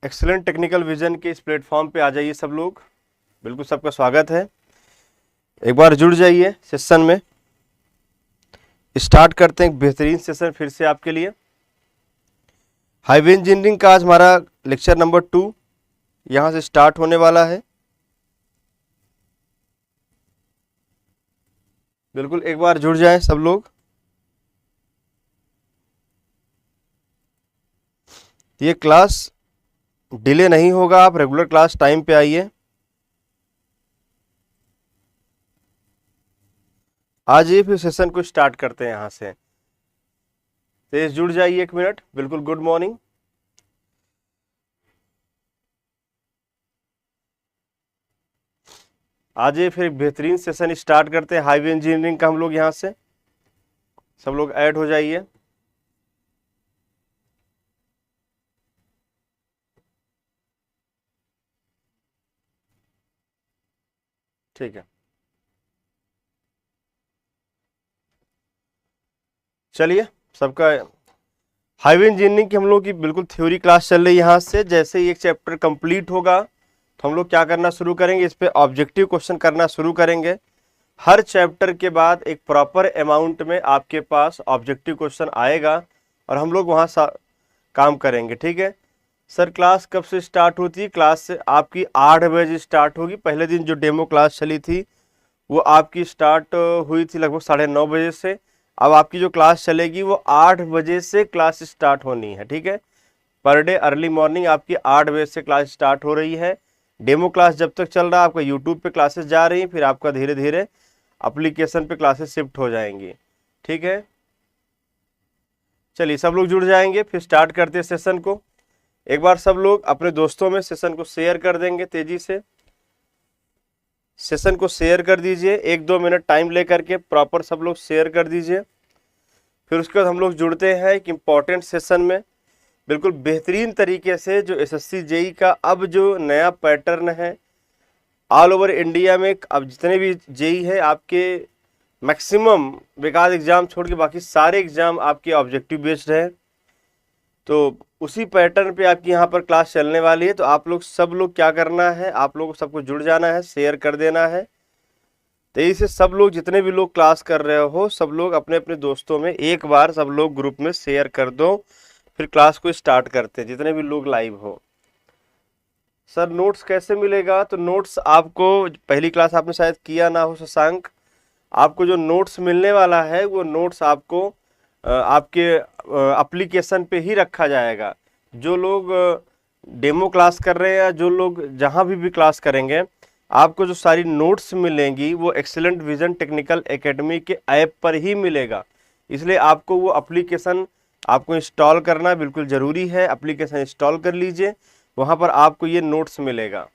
Excellent technical vision के इस platform पे आ जाइए सब लोग। बिल्कुल सबका स्वागत है। एक बार जुड़ जाइए सेशन में। स्टार्ट करते हैं एक बेहतरीन सेशन फिर से आपके लिए। हाईवे इंजीनियरिंग का आज हमारा लेक्चर नंबर 2 यहाँ से स्टार्ट होने वाला है। बिल्कुल एक बार जुड़ जाएं सब लोग। ये क्लास डिले नहीं होगा, आप रेगुलर क्लास टाइम पे आइए। आज ही फिर सेशन को स्टार्ट करते हैं यहाँ से। तेज जुड़ जाइए 1 मिनट। बिल्कुल गुड मॉर्निंग। आज ये फिर बेहतरीन सेशन स्टार्ट करते हैं हाईवे इंजीनियरिंग का। हम लोग यहाँ से सब लोग ऐड हो जाइए। ठीक है, चलिए सबका हाईवे इंजीनियरिंग की हम लोग की बिल्कुल थ्योरी क्लास चल रही है। यहाँ से जैसे ही एक चैप्टर कंप्लीट होगा तो हम लोग क्या करना शुरू करेंगे, इस पे ऑब्जेक्टिव क्वेश्चन करना शुरू करेंगे। हर चैप्टर के बाद एक प्रॉपर अमाउंट में आपके पास ऑब्जेक्टिव क्वेश्चन आएगा और हम लोग वहाँ काम करेंगे। ठीक है सर, क्लास कब से स्टार्ट होती है? क्लास से आपकी 8 बजे स्टार्ट होगी। पहले दिन जो डेमो क्लास चली थी वो आपकी स्टार्ट हुई थी लगभग 9:30 बजे से। अब आपकी जो क्लास चलेगी वो 8 बजे से क्लास स्टार्ट होनी है। ठीक है, पर डे अर्ली मॉर्निंग आपकी 8 बजे से क्लास स्टार्ट हो रही है। डेमो क्लास जब तक चल रहा है आपका यूट्यूब पे क्लासेस जा रही हैं, फिर आपका धीरे धीरे एप्लीकेशन पे क्लासेस शिफ्ट हो जाएंगी। ठीक है, चलिए सब लोग जुड़ जाएंगे, फिर स्टार्ट करते हैं सेशन को। एक बार सब लोग अपने दोस्तों में सेशन को शेयर कर देंगे। तेजी से सेशन को शेयर कर दीजिए, 1-2 मिनट टाइम लेकर के प्रॉपर सब लोग शेयर कर दीजिए। फिर उसके बाद हम लोग जुड़ते हैं एक इम्पॉर्टेंट सेशन में। बिल्कुल बेहतरीन तरीके से जो एसएससी जेई का अब जो नया पैटर्न है ऑल ओवर इंडिया में, अब जितने भी जेई है आपके मैक्सिमम बेकार एग्जाम छोड़ के बाकी सारे एग्जाम आपके ऑब्जेक्टिव बेस्ड है। तो उसी पैटर्न पे आपकी यहाँ पर क्लास चलने वाली है। तो आप लोग सब लोग क्या करना है, आप लोगों को सबको जुड़ जाना है, शेयर कर देना है। तो इसे सब लोग जितने भी लोग क्लास कर रहे हो सब लोग अपने अपने दोस्तों में एक बार सब लोग ग्रुप में शेयर कर दो। फिर क्लास को स्टार्ट करते हैं जितने भी लोग लाइव हो। सर नोट्स कैसे मिलेगा? तो नोट्स आपको पहली क्लास आपने शायद किया ना हो शशांक, आपको जो नोट्स मिलने वाला है वो नोट्स आपको आपके एप्लीकेशन पे ही रखा जाएगा। जो लोग डेमो क्लास कर रहे हैं या जो लोग जहाँ भी क्लास करेंगे, आपको जो सारी नोट्स मिलेंगी वो एक्सीलेंट विजन टेक्निकल एकेडमी के ऐप पर ही मिलेगा। इसलिए आपको वो एप्लीकेशन आपको इंस्टॉल करना बिल्कुल ज़रूरी है। एप्लीकेशन इंस्टॉल कर लीजिए, वहाँ पर आपको ये नोट्स मिलेगा।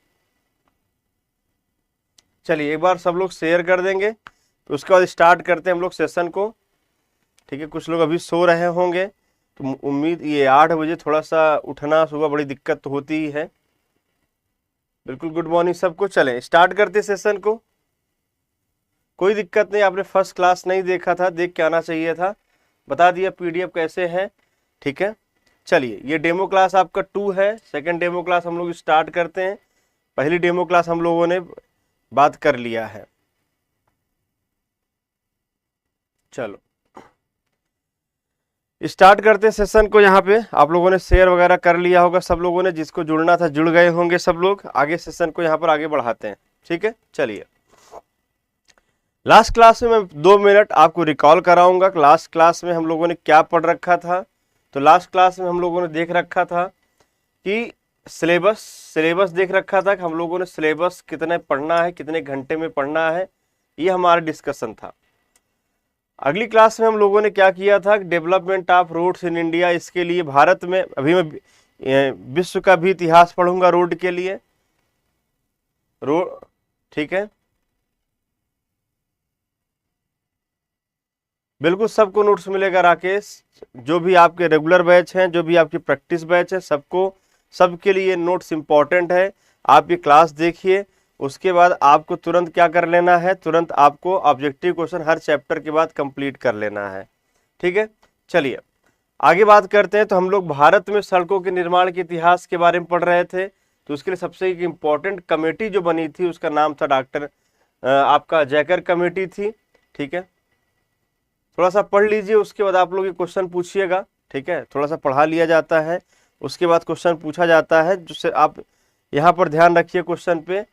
चलिए एक बार सब लोग शेयर कर देंगे, तो उसके बाद स्टार्ट करते हैं हम लोग सेशन को। ठीक है, कुछ लोग अभी सो रहे होंगे तो उम्मीद ये 8 बजे थोड़ा सा उठना सुबह बड़ी दिक्कत तो होती ही है। बिल्कुल गुड मॉर्निंग सबको। चलें स्टार्ट करते सेशन को। कोई दिक्कत नहीं, आपने फर्स्ट क्लास नहीं देखा था, देख के आना चाहिए था। बता दिया पीडीएफ कैसे है। ठीक है, चलिए ये डेमो क्लास आपका 2 है। सेकंड डेमो क्लास हम लोग स्टार्ट करते हैं। पहली डेमो क्लास हम लोगों ने बात कर लिया है। चलो स्टार्ट करते हैं सेशन को। यहाँ पे आप लोगों ने शेयर वगैरह कर लिया होगा, सब लोगों ने जिसको जुड़ना था जुड़ गए होंगे सब लोग। आगे सेशन को यहाँ पर आगे बढ़ाते हैं। ठीक है, चलिए लास्ट क्लास में मैं 2 मिनट आपको रिकॉल कराऊंगा। लास्ट क्लास में हम लोगों ने क्या पढ़ रखा था? तो लास्ट क्लास में हम लोगों ने देख रखा था कि सिलेबस देख रखा था कि हम लोगों ने सिलेबस कितने पढ़ना है, कितने घंटे में पढ़ना है, ये हमारा डिस्कशन था। अगली क्लास में हम लोगों ने क्या किया था, development of roads in India. इसके लिए भारत में अभी मैं विश्व का भी इतिहास पढ़ूंगा रोड के लिए। रोड ठीक है, बिल्कुल सबको नोट्स मिलेगा राकेश। जो भी आपके रेगुलर बैच हैं, जो भी आपकी प्रैक्टिस बैच है, सबके लिए नोट्स इंपॉर्टेंट है। आप ये क्लास देखिए, उसके बाद आपको तुरंत क्या कर लेना है, तुरंत आपको ऑब्जेक्टिव क्वेश्चन हर चैप्टर के बाद कंप्लीट कर लेना है। ठीक है, चलिए आगे बात करते हैं तो हम लोग भारत में सड़कों के निर्माण के इतिहास के बारे में पढ़ रहे थे। तो उसके लिए सबसे एक इम्पॉर्टेंट कमेटी जो बनी थी उसका नाम था डॉक्टर आपका जयकर कमेटी थी। ठीक है, थोड़ा सा पढ़ लीजिए, उसके बाद आप लोग ये क्वेश्चन पूछिएगा। ठीक है, थोड़ा सा पढ़ा लिया जाता है, उसके बाद क्वेश्चन पूछा जाता है, जिससे आप यहाँ पर ध्यान रखिए क्वेश्चन पे।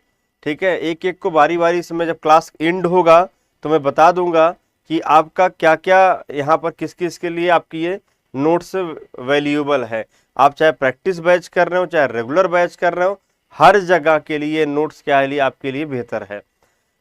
ठीक है, एक एक को बारी बारी से मैं जब क्लास एंड होगा तो मैं बता दूंगा कि आपका क्या क्या यहाँ पर किस किस के लिए आपकी ये नोट्स वैल्यूएबल है। आप चाहे प्रैक्टिस बैच कर रहे हो चाहे रेगुलर बैच कर रहे हो, हर जगह के लिए नोट्स क्या है आपके लिए बेहतर है।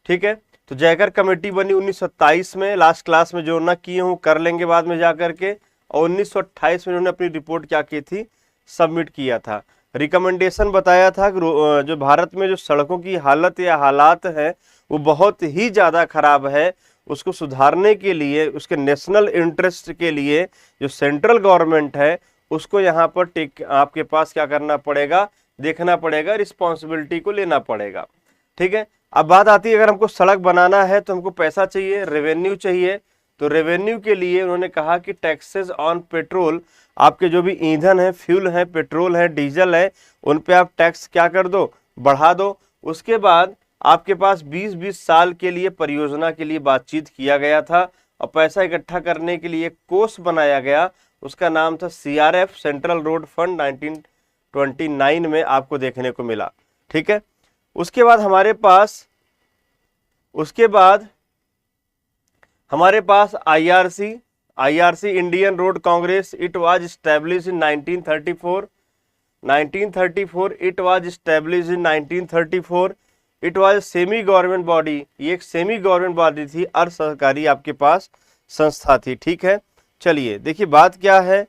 ठीक है, तो जयकर कमेटी बनी 1927 में, लास्ट क्लास में जो ना किए हूँ कर लेंगे बाद में जा करके। और 1928 में उन्होंने अपनी रिपोर्ट क्या की थी, सबमिट किया था। रिकमेंडेशन बताया था कि जो भारत में जो सड़कों की हालत या हालात है वो बहुत ही ज़्यादा खराब है, उसको सुधारने के लिए, उसके नेशनल इंटरेस्ट के लिए जो सेंट्रल गवर्नमेंट है उसको यहाँ पर आपके पास क्या करना पड़ेगा, देखना पड़ेगा, रिस्पॉन्सिबिलिटी को लेना पड़ेगा। ठीक है, अब बात आती है अगर हमको सड़क बनाना है तो हमको पैसा चाहिए, रेवेन्यू चाहिए। तो रेवेन्यू के लिए उन्होंने कहा कि टैक्सेस ऑन पेट्रोल, आपके जो भी ईंधन है, फ्यूल है, पेट्रोल है, डीजल है, उन पे आप टैक्स क्या कर दो, बढ़ा दो। उसके बाद आपके पास 20-20 साल के लिए परियोजना के लिए बातचीत किया गया था और पैसा इकट्ठा करने के लिए कोष बनाया गया, उसका नाम था CRF, सेंट्रल रोड फंड, 1929 में आपको देखने को मिला। ठीक है, उसके बाद हमारे पास IRC Indian road Congress, it was established in 1934। 1934 it was established in 1934। It was semi government body, ये एक सेमी गवर्नमेंट बॉडी थी, अर्ध सरकारी आपके पास संस्था थी। ठीक है, चलिए देखिए बात क्या है।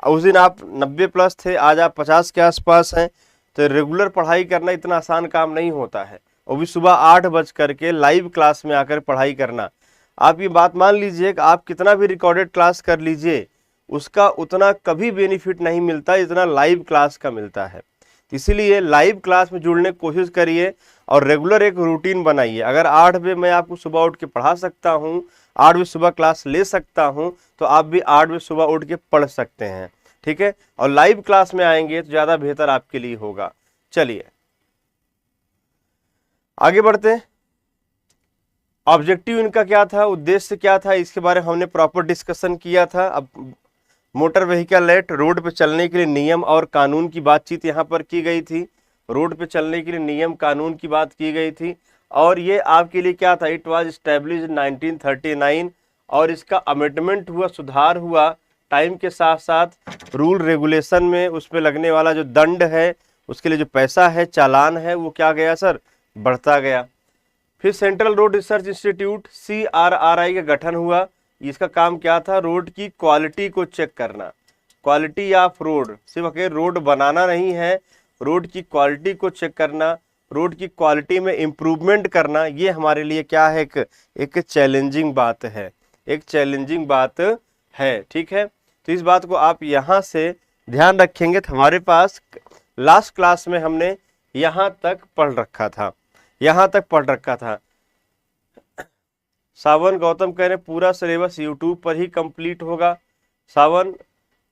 उस दिन आप 90+ थे, आज आप 50 के आसपास हैं। तो रेगुलर पढ़ाई करना इतना आसान काम नहीं होता है, वो भी सुबह 8 बज करके लाइव क्लास में आकर पढ़ाई करना। आप ये बात मान लीजिए कि आप कितना भी रिकॉर्डेड क्लास कर लीजिए, उसका उतना कभी बेनिफिट नहीं मिलता जितना लाइव क्लास का मिलता है। इसीलिए लाइव क्लास में जुड़ने की कोशिश करिए और रेगुलर एक रूटीन बनाइए। अगर 8 बजे मैं आपको सुबह उठ के पढ़ा सकता हूँ, 8 बजे सुबह क्लास ले सकता हूँ, तो आप भी 8 बजे सुबह उठ के पढ़ सकते हैं। ठीक है, और लाइव क्लास में आएंगे तो ज़्यादा बेहतर आपके लिए होगा। चलिए आगे बढ़ते हैं। ऑब्जेक्टिव इनका क्या था, उद्देश्य क्या था, इसके बारे में हमने प्रॉपर डिस्कशन किया था। अब मोटर व्हीकल एक्ट, रोड पे चलने के लिए नियम और कानून की बातचीत यहाँ पर की गई थी। रोड पे चलने के लिए नियम कानून की बात की गई थी। और ये आपके लिए क्या था, इट वाज एस्टैब्लिश्ड 1939। और इसका अमेंडमेंट हुआ, सुधार हुआ टाइम के साथ साथ। रूल रेगुलेशन में उसमें लगने वाला जो दंड है, उसके लिए जो पैसा है, चालान है, वो क्या गया सर, बढ़ता गया। फिर central road research institute CRRI का गठन हुआ। इसका काम क्या था, रोड की क्वालिटी को चेक करना, क्वालिटी ऑफ रोड, सिर्फ अकेले रोड बनाना नहीं है, रोड की क्वालिटी को चेक करना, रोड की क्वालिटी में इम्प्रूवमेंट करना। ये हमारे लिए क्या है, एक चैलेंजिंग बात है, एक चैलेंजिंग बात है। ठीक है, तो इस बात को आप यहाँ से ध्यान रखेंगे। तो हमारे पास लास्ट क्लास में हमने यहाँ तक पढ़ रखा था, यहाँ तक पढ़ रखा था। सावन गौतम कह रहे पूरा सिलेबस यूट्यूब पर ही कंप्लीट होगा। सावन,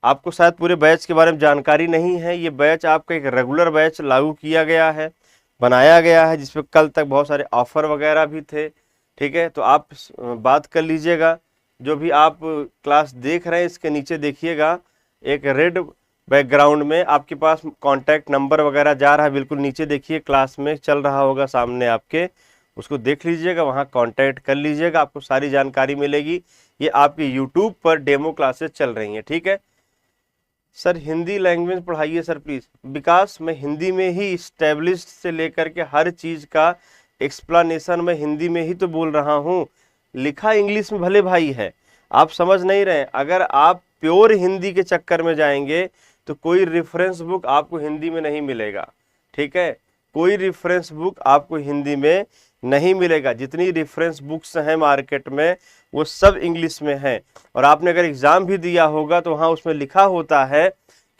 आपको शायद पूरे बैच के बारे में जानकारी नहीं है। ये बैच आपका एक रेगुलर बैच लागू किया गया है, बनाया गया है, जिसपे कल तक बहुत सारे ऑफर वगैरह भी थे। ठीक है, तो आप बात कर लीजिएगा। जो भी आप क्लास देख रहे हैं इसके नीचे देखिएगा, एक रेड बैकग्राउंड में आपके पास कॉन्टैक्ट नंबर वगैरह जा रहा है, बिल्कुल नीचे देखिए, क्लास में चल रहा होगा सामने आपके, उसको देख लीजिएगा, वहाँ कांटेक्ट कर लीजिएगा, आपको सारी जानकारी मिलेगी। ये आपके यूट्यूब पर डेमो क्लासेस चल रही हैं। ठीक है सर, हिंदी लैंग्वेज पढ़ाइए सर प्लीज़। विकास, मैं हिंदी में ही इस्टेब्लिश्ड से लेकर के हर चीज़ का एक्सप्लेनेशन मैं हिंदी में ही तो बोल रहा हूँ, लिखा इंग्लिश में भले भाई है, आप समझ नहीं रहे। अगर आप प्योर हिंदी के चक्कर में जाएंगे तो कोई रेफरेंस बुक आपको हिंदी में नहीं मिलेगा। ठीक है, कोई रेफरेंस बुक आपको हिंदी में नहीं मिलेगा। जितनी रेफरेंस बुक्स हैं मार्केट में वो सब इंग्लिश में हैं। और आपने अगर एग्ज़ाम भी दिया होगा तो वहाँ उसमें लिखा होता है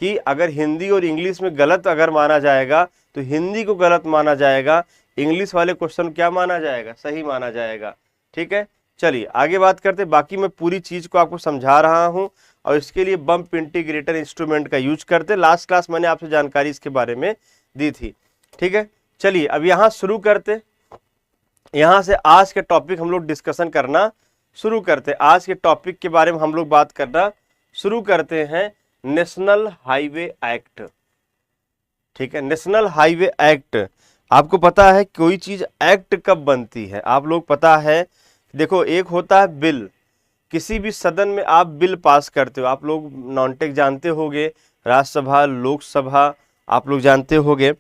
कि अगर हिंदी और इंग्लिश में गलत अगर माना जाएगा तो हिंदी को गलत माना जाएगा, इंग्लिश वाले क्वेश्चन क्या माना जाएगा, सही माना जाएगा। ठीक है, चलिए आगे बात करते। बाकी मैं पूरी चीज़ को आपको समझा रहा हूँ, और इसके लिए बम्प इंटीग्रेटर इंस्ट्रूमेंट का यूज करते। लास्ट क्लास मैंने आपसे जानकारी इसके बारे में दी थी, ठीक है। चलिए अब यहाँ शुरू करते, यहाँ से आज के टॉपिक हम लोग डिस्कशन करना शुरू करते। आज के टॉपिक के बारे में हम लोग बात करना शुरू करते हैं, नेशनल हाईवे एक्ट, ठीक है। नेशनल हाईवे एक्ट, आपको पता है कोई चीज एक्ट कब बनती है, आप लोग पता है, देखो एक होता है बिल, किसी भी सदन में आप बिल पास करते हो, आप लोग नॉनटेक जानते होंगे, राज्यसभा लोकसभा आप लोग जानते होंगे।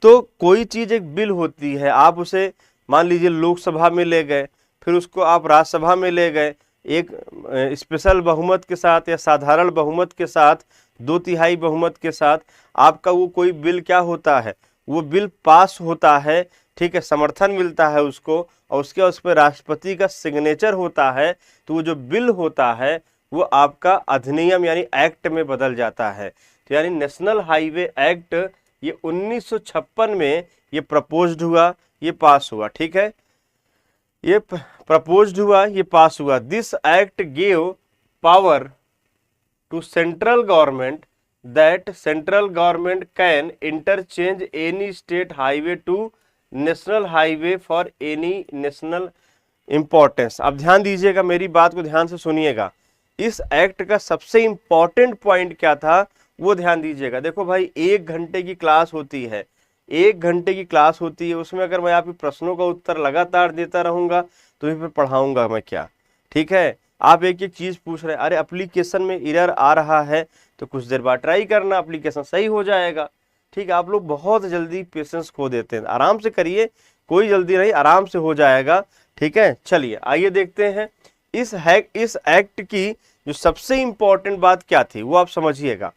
तो कोई चीज एक बिल होती है, आप उसे मान लीजिए लोकसभा में ले गए, फिर उसको आप राज्यसभा में ले गए, एक स्पेशल बहुमत के साथ या साधारण बहुमत के साथ, 2/3 बहुमत के साथ आपका वो कोई बिल क्या होता है, वो बिल पास होता है, ठीक है, समर्थन मिलता है उसको, और उसके उस पर राष्ट्रपति का सिग्नेचर होता है, तो वो जो बिल होता है वो आपका अधिनियम यानी एक्ट में बदल जाता है। तो यानी नेशनल हाईवे एक्ट ये 1956 में ये प्रपोज्ड हुआ, ये पास हुआ, ठीक है, ये प्रपोज्ड हुआ, ये पास हुआ। This act give power to central government that central government can interchange any state highway to national highway for any national importance. अब ध्यान दीजिएगा, मेरी बात को ध्यान से सुनिएगा। इस एक्ट का सबसे इंपॉर्टेंट पॉइंट क्या था वो ध्यान दीजिएगा। देखो भाई, 1 घंटे की क्लास होती है, 1 घंटे की क्लास होती है, उसमें अगर मैं आपके प्रश्नों का उत्तर लगातार देता रहूंगा तो फिर पढ़ाऊंगा मैं क्या, ठीक है। आप एक एक चीज पूछ रहे हैं, अरे एप्लीकेशन में एरर आ रहा है तो कुछ देर बाद ट्राई करना, एप्लीकेशन सही हो जाएगा, ठीक है। आप लोग बहुत जल्दी पेशेंस खो देते हैं, आराम से करिए, कोई जल्दी नहीं, आराम से हो जाएगा, ठीक है। चलिए आइए देखते हैं इस एक्ट की जो सबसे इंपॉर्टेंट बात क्या थी वो आप समझिएगा।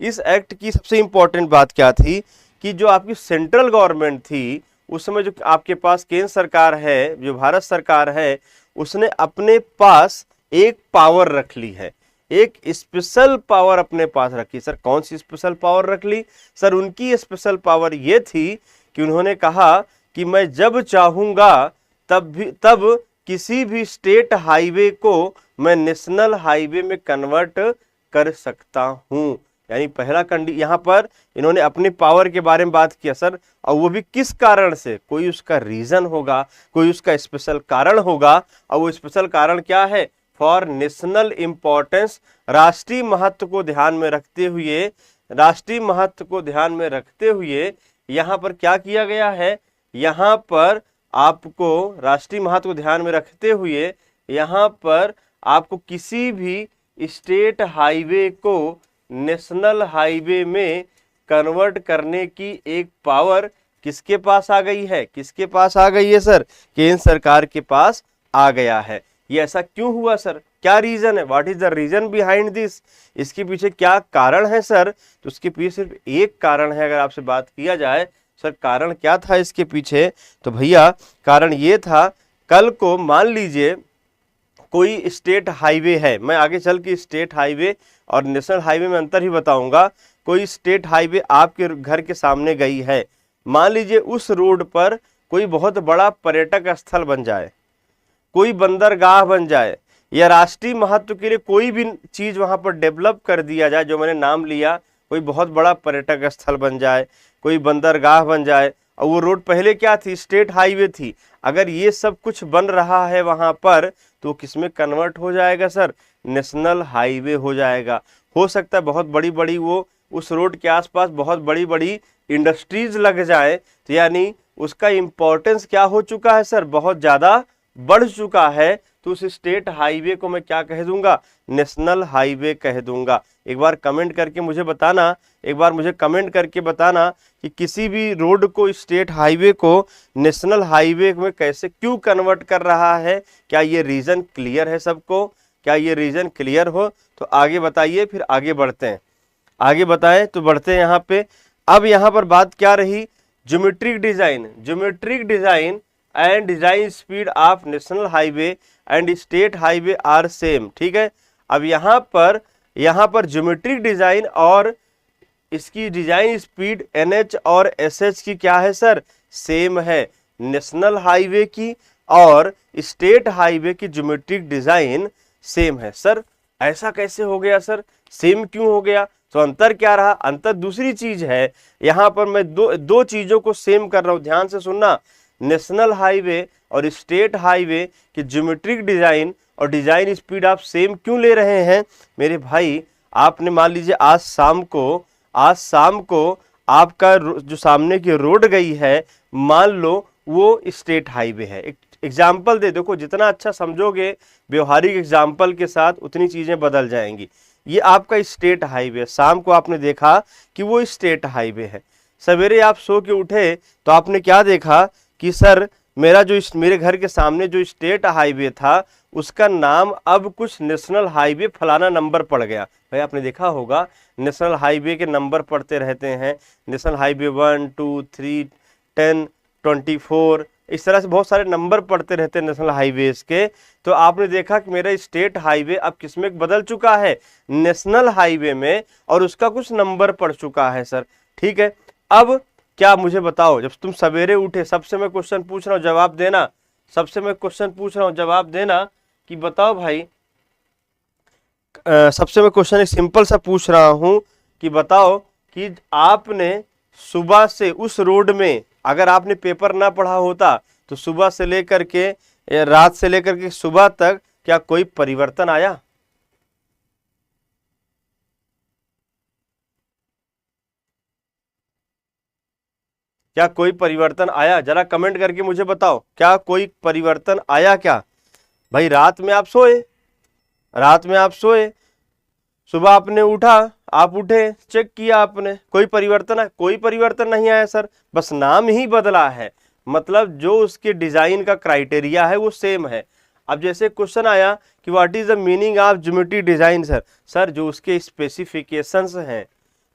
इस एक्ट की सबसे इंपॉर्टेंट बात क्या थी कि जो आपकी सेंट्रल गवर्नमेंट थी उस समय, जो आपके पास केंद्र सरकार है, जो भारत सरकार है, उसने अपने पास एक पावर रख ली है, एक स्पेशल पावर अपने पास रखी। सर कौन सी स्पेशल पावर रख ली? सर उनकी स्पेशल पावर ये थी कि उन्होंने कहा कि मैं जब चाहूंगा तब किसी भी स्टेट हाईवे को मैं नेशनल हाईवे में कन्वर्ट कर सकता हूं। यानी पहला यहाँ पर इन्होंने अपनी पावर के बारे में बात किया सर, और वो भी किस कारण से, कोई उसका रीजन होगा, कोई उसका स्पेशल कारण होगा, और वो स्पेशल कारण क्या है? फॉर नेशनल इंपॉर्टेंस, राष्ट्रीय महत्व को ध्यान में रखते हुए, राष्ट्रीय महत्व को ध्यान में रखते हुए यहाँ पर क्या किया गया है, यहाँ पर आपको राष्ट्रीय महत्व को ध्यान में रखते हुए यहाँ पर आपको किसी भी स्टेट हाईवे को नेशनल हाईवे में कन्वर्ट करने की एक पावर किसके पास आ गई है? किसके पास आ गई है सर? केंद्र सरकार के पास आ गया है। ये ऐसा क्यों हुआ सर? क्या रीजन है? What is the reason behind this? इसके पीछे क्या कारण है सर? तो उसके पीछे सिर्फ एक कारण है। अगर आपसे बात किया जाए सर कारण क्या था इसके पीछे, तो भैया कारण ये था, कल को मान लीजिए कोई स्टेट हाईवे है, मैं आगे चल के स्टेट हाईवे और नेशनल हाईवे में अंतर ही बताऊंगा। कोई स्टेट हाईवे आपके घर के सामने गई है, मान लीजिए उस रोड पर कोई बहुत बड़ा पर्यटक स्थल बन जाए, कोई बंदरगाह बन जाए, या राष्ट्रीय महत्व के लिए कोई भी चीज वहां पर डेवलप कर दिया जाए, जो मैंने नाम लिया, कोई बहुत बड़ा पर्यटक स्थल बन जाए, कोई बंदरगाह बन जाए, और वो रोड पहले क्या थी? स्टेट हाईवे थी। अगर ये सब कुछ बन रहा है वहां पर, तो किसमें कन्वर्ट हो जाएगा सर? नेशनल हाईवे हो जाएगा। हो सकता है बहुत बड़ी बड़ी वो उस रोड के आसपास बहुत बड़ी बड़ी इंडस्ट्रीज लग जाए, तो यानी उसका इंपॉर्टेंस क्या हो चुका है सर? बहुत ज्यादा बढ़ चुका है। तो उस स्टेट हाईवे को मैं क्या कह दूंगा? नेशनल हाईवे कह दूंगा। एक बार कमेंट करके मुझे बताना, एक बार मुझे कमेंट करके बताना कि किसी भी रोड को, स्टेट हाईवे को नेशनल हाईवे में कैसे, क्यों कन्वर्ट कर रहा है? क्या ये रीजन क्लियर है सबको? क्या ये रीजन क्लियर हो तो आगे बताइए, फिर आगे बढ़ते हैं। आगे बताएं तो बढ़ते हैं यहाँ पे। अब यहाँ पर बात क्या रही? Geometric design, geometric design and design speed of national highway and state highway are same. ठीक है, अब यहाँ पर ज्योमेट्रिक डिजाइन और इसकी डिजाइन स्पीड NH और SH की क्या है सर? सेम है। नेशनल हाईवे की और स्टेट हाईवे की ज्योमेट्रिक डिजाइन सेम है। सर ऐसा कैसे हो गया सर, सेम क्यों हो गया? तो अंतर क्या रहा? अंतर दूसरी चीज है, यहां पर मैं दो चीजों को सेम कर रहा हूं, ध्यान से सुनना। नेशनल हाईवे और स्टेट हाईवे की ज्योमेट्रिक डिजाइन और डिजाइन स्पीड आप सेम क्यों ले रहे हैं मेरे भाई? आपने मान लीजिए आज शाम को आपका जो सामने की रोड गई है, मान लो वो स्टेट हाईवे है। एक एग्जाम्पल दे, देखो जितना अच्छा समझोगे व्यवहारिक एग्जाम्पल के साथ उतनी चीजें बदल जाएंगी। ये आपका स्टेट हाईवे, शाम को आपने देखा कि वो स्टेट हाईवे है। सवेरे आप सो के उठे तो आपने क्या देखा कि सर मेरे घर के सामने जो स्टेट हाईवे था उसका नाम अब कुछ नेशनल हाईवे फलाना नंबर पड़ गया। भाई आपने देखा होगा नेशनल हाईवे के नंबर पड़ते रहते हैं, नेशनल हाईवे 1, 2, 3, 10, 24, इस तरह से बहुत सारे नंबर पड़ते रहते हैं नेशनल हाईवेज के। तो आपने देखा कि मेरा स्टेट हाईवे अब किसमें बदल चुका है? नेशनल हाईवे में, और उसका कुछ नंबर पड़ चुका है सर। ठीक है, अब क्या मुझे बताओ, जब तुम सवेरे उठे, सबसे मैं क्वेश्चन पूछ रहा हूँ जवाब देना, सबसे मैं क्वेश्चन पूछ रहा हूँ जवाब देना कि बताओ भाई, सबसे मैं क्वेश्चन एक सिंपल सा पूछ रहा हूँ कि बताओ कि आपने सुबह से उस रोड में, अगर आपने पेपर ना पढ़ा होता तो सुबह से लेकर के रात से लेकर के सुबह तक क्या कोई परिवर्तन आया? क्या कोई परिवर्तन आया? जरा कमेंट करके मुझे बताओ, क्या कोई परिवर्तन आया क्या? भाई रात में आप सोए, सुबह आपने उठा, आप उठे, चेक किया आपने, कोई परिवर्तन है? कोई परिवर्तन नहीं आया सर, बस नाम ही बदला है। मतलब जो उसके डिजाइन का क्राइटेरिया है वो सेम है। अब जैसे क्वेश्चन आया कि what is the meaning of geometry design sir, sir जो उसके स्पेसिफिकेशंस हैं,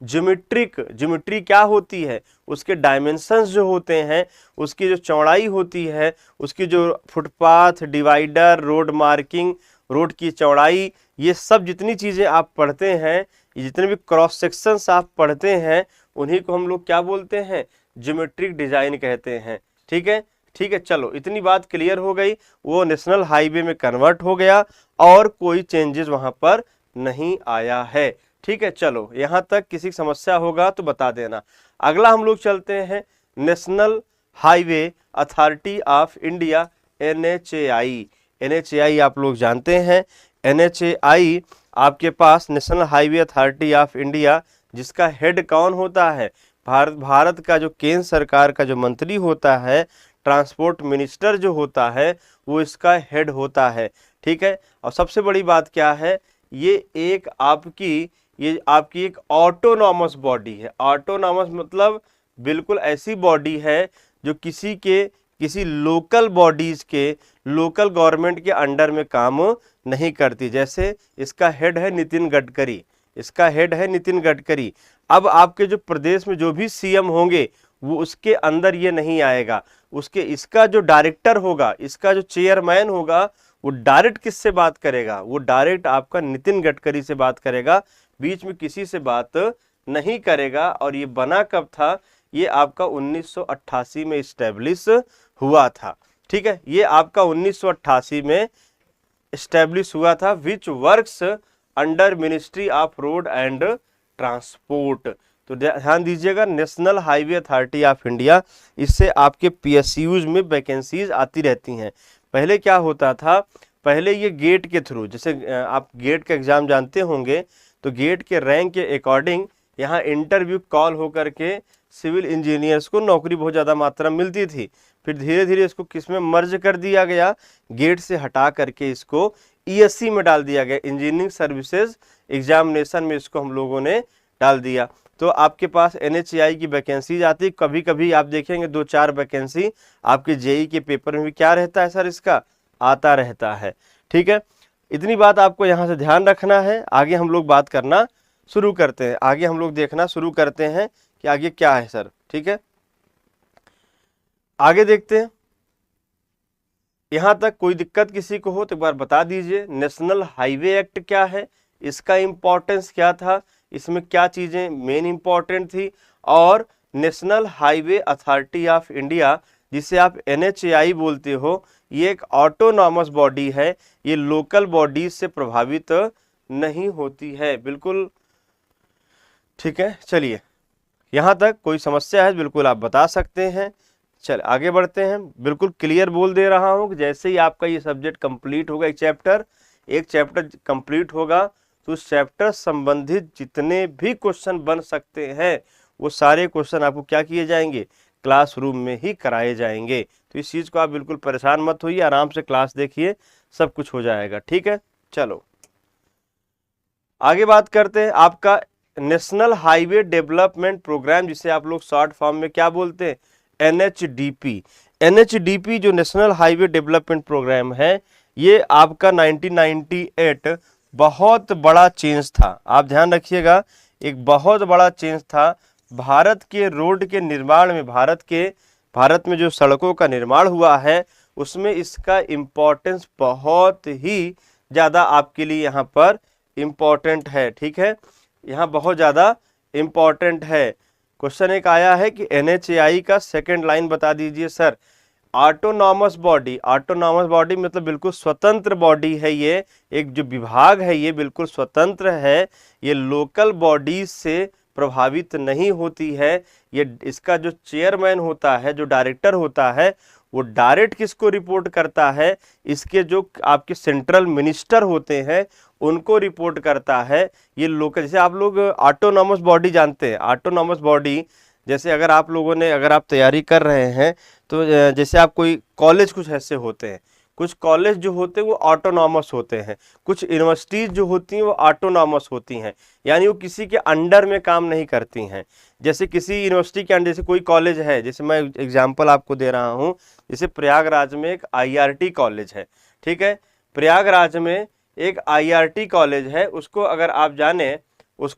ज्योमेट्री क्या होती है, उसके डायमेंशंस जो होते हैं, उसकी जो चौड़ाई होती है, उसकी जो footpath, divider, road marking, road की चौड़ाई, ये सब जितनी चीज़ें आप पढ़ते हैं, जितने भी क्रॉस सेक्शंस आप पढ़ते हैं, उन्हीं को हम लोग क्या बोलते हैं? ज्योमेट्रिक डिजाइन कहते हैं। ठीक है, ठीक है, चलो इतनी बात क्लियर हो गई। वो नेशनल हाईवे में कन्वर्ट हो गया और कोई चेंजेस वहां पर नहीं आया है। ठीक है, चलो यहां तक किसी समस्या होगा तो बता देना। अगला हम लोग चलते हैं national highway authority of India, NHAI। NHAI आप लोग जानते हैं, NHAI आपके पास national highway authority of India, जिसका हेड कौन होता है? भारत का जो केंद्र सरकार का जो मंत्री होता है, ट्रांसपोर्ट मिनिस्टर जो होता है, वो इसका हेड होता है। ठीक है, और सबसे बड़ी बात क्या है, ये आपकी एक ऑटोनॉमस बॉडी है। ऑटोनॉमस मतलब बिल्कुल ऐसी बॉडी है जो किसी लोकल बॉडीज के, लोकल गवर्नमेंट के अंडर में काम नहीं करती। जैसे इसका हेड है नितिन गडकरी, इसका हेड है नितिन गडकरी। अब आपके जो प्रदेश में जो भी CM होंगे वो उसके अंदर ये नहीं आएगा। इसका जो डायरेक्टर होगा, इसका जो चेयरमैन होगा, वो डायरेक्ट किससे बात करेगा? वो डायरेक्ट आपका नितिन गडकरी से बात करेगा, बीच में किसी से बात नहीं करेगा। और ये बना कब था? ये आपका 1988 में इस्टेब्लिश हुआ था। ठीक है, ये आपका 1988 में इस्टेब्लिश हुआ था। Which works under ministry of road and transport. तो ध्यान दीजिएगा, national highway authority of India, इससे आपके PSUs में वैकेंसीज आती रहती हैं। पहले क्या होता था, पहले ये गेट के थ्रू, जैसे आप गेट का एग्जाम जानते होंगे, तो गेट के रैंक के अकॉर्डिंग यहाँ इंटरव्यू कॉल होकर के सिविल इंजीनियर्स को नौकरी बहुत ज़्यादा मात्रा में मिलती थी। फिर धीरे धीरे इसको किसमें मर्ज कर दिया गया? गेट से हटा करके इसको ESC में डाल दिया गया, इंजीनियरिंग सर्विसेज एग्जामिनेशन में इसको हम लोगों ने डाल दिया। तो आपके पास NHAI की वैकेंसीज आती, कभी कभी आप देखेंगे 2-4 वैकेंसी आपके JEE के पेपर में भी क्या रहता है सर, इसका आता रहता है। ठीक है, इतनी बात आपको यहाँ से ध्यान रखना है। आगे हम लोग बात करना शुरू करते हैं, आगे हम लोग देखना शुरू करते हैं कि आगे क्या है सर। ठीक है, आगे देखते हैं। यहां तक कोई दिक्कत किसी को हो तो एक बार बता दीजिए। नेशनल हाईवे एक्ट क्या है, इसका इंपॉर्टेंस क्या था, इसमें क्या चीजें मेन इंपॉर्टेंट थी, और national highway authority of India, जिसे आप NHAI बोलते हो, ये एक ऑटोनॉमस बॉडी है, ये लोकल बॉडीज से प्रभावित नहीं होती है। बिल्कुल ठीक है। चलिए, यहाँ तक कोई समस्या है बिल्कुल आप बता सकते हैं। चल आगे बढ़ते हैं। बिल्कुल क्लियर बोल दे रहा हूँ कि जैसे ही आपका ये सब्जेक्ट कंप्लीट होगा, एक चैप्टर कंप्लीट होगा, तो उस चैप्टर संबंधित जितने भी क्वेश्चन बन सकते हैं वो सारे क्वेश्चन आपको क्या किए जाएंगे, क्लासरूम में ही कराए जाएंगे। तो इस चीज़ को आप बिल्कुल परेशान मत होइए, आराम से क्लास देखिए, सब कुछ हो जाएगा। ठीक है, चलो आगे बात करते हैं। आपका नेशनल हाईवे डेवलपमेंट प्रोग्राम, जिसे आप लोग शॉर्ट फॉर्म में क्या बोलते हैं, NHDP। NHDP जो नेशनल हाईवे डेवलपमेंट प्रोग्राम है, ये आपका 1998 बहुत बड़ा चेंज था। आप ध्यान रखिएगा, एक बहुत बड़ा चेंज था भारत के रोड के निर्माण में। भारत में जो सड़कों का निर्माण हुआ है उसमें इसका इम्पोर्टेंस बहुत ही ज़्यादा आपके लिए यहाँ पर इम्पोर्टेंट है। ठीक है, यहाँ बहुत ज़्यादा इम्पोर्टेंट है। क्वेश्चन एक आया है कि NHAI का सेकंड लाइन बता दीजिए सर। ऑटोनॉमस बॉडी मतलब बिल्कुल स्वतंत्र बॉडी है, ये एक जो विभाग है ये बिल्कुल स्वतंत्र है, ये लोकल बॉडी से प्रभावित नहीं होती है। ये इसका जो चेयरमैन होता है, जो डायरेक्टर होता है, वो डायरेक्ट किसको रिपोर्ट करता है, इसके जो आपके सेंट्रल मिनिस्टर होते हैं उनको रिपोर्ट करता है। ये लोकल, जैसे आप लोग ऑटोनॉमस बॉडी जानते हैं, ऑटोनॉमस बॉडी जैसे अगर आप तैयारी कर रहे हैं तो जैसे आप कोई कॉलेज कुछ ऐसे होते हैं, कुछ कॉलेज जो होते हैं वो ऑटोनॉमस होते हैं, कुछ यूनिवर्सिटीज़ जो होती हैं वो ऑटोनॉमस होती हैं, यानी वो किसी के अंडर में काम नहीं करती हैं। जैसे किसी यूनिवर्सिटी के अंडर, जैसे कोई कॉलेज है, जैसे मैं एग्जांपल आपको दे रहा हूँ, जैसे प्रयागराज में एक IRT कॉलेज है। ठीक है, प्रयागराज में एक IRT कॉलेज है, उसको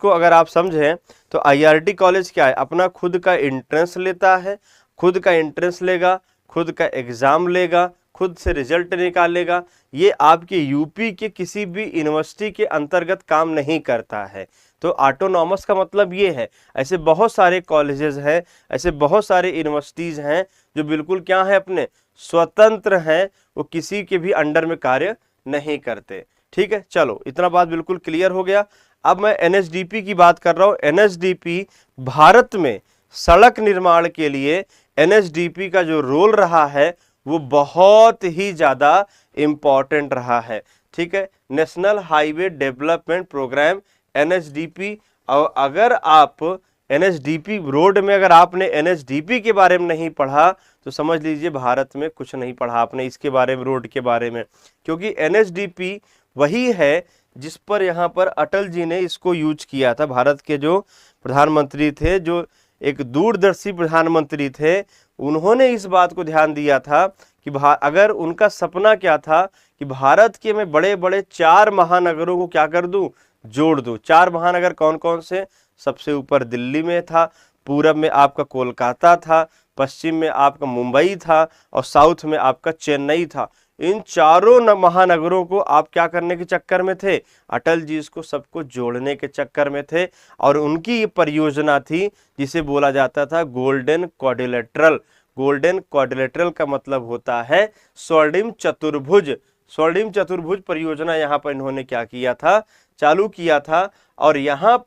अगर आप समझें तो IRT कॉलेज क्या है, अपना खुद का एंट्रेंस लेता है, खुद का एंट्रेंस लेगा, खुद का एग्ज़ाम लेगा, खुद से रिजल्ट निकालेगा। ये आपके यूपी के किसी भी यूनिवर्सिटी के अंतर्गत काम नहीं करता है। तो ऑटोनॉमस का मतलब ये है। ऐसे बहुत सारे कॉलेजेस हैं, ऐसे बहुत सारे यूनिवर्सिटीज़ हैं जो बिल्कुल क्या है, अपने स्वतंत्र हैं, वो किसी के भी अंडर में कार्य नहीं करते। ठीक है, चलो इतना बात बिल्कुल क्लियर हो गया। अब मैं NHDP की बात कर रहा हूँ। NHDP भारत में सड़क निर्माण के लिए NHDP का जो रोल रहा है वो बहुत ही ज़्यादा इम्पॉर्टेंट रहा है। ठीक है, national highway development program NHDP। और अगर आप NHDP रोड में, अगर आपने NHDP के बारे में नहीं पढ़ा तो समझ लीजिए भारत में कुछ नहीं पढ़ा आपने इसके बारे में, रोड के बारे में। क्योंकि NHDP वही है जिस पर यहाँ पर अटल जी ने इसको यूज किया था। भारत के जो प्रधानमंत्री थे, जो एक दूरदर्शी प्रधानमंत्री थे, उन्होंने इस बात को ध्यान दिया था कि अगर उनका सपना क्या था कि भारत के मैं बड़े बड़े 4 महानगरों को क्या कर दूं, जोड़ दूं। 4 महानगर कौन कौन से, सबसे ऊपर दिल्ली में था, पूरब में आपका कोलकाता था, पश्चिम में आपका मुंबई था और साउथ में आपका चेन्नई था। इन चारों महानगरों को आप क्या करने के चक्कर में थे, अटल जी इसको सबको जोड़ने के चक्कर में थे। और उनकी ये परियोजना थी जिसे बोला जाता था गोल्डन क्वाड्रिलेटरल। गोल्डन क्वाड्रिलेटरल का मतलब होता है स्वर्णिम चतुर्भुज। स्वर्णिम चतुर्भुज परियोजना यहाँ पर इन्होंने क्या किया था, चालू किया था। और यहाँ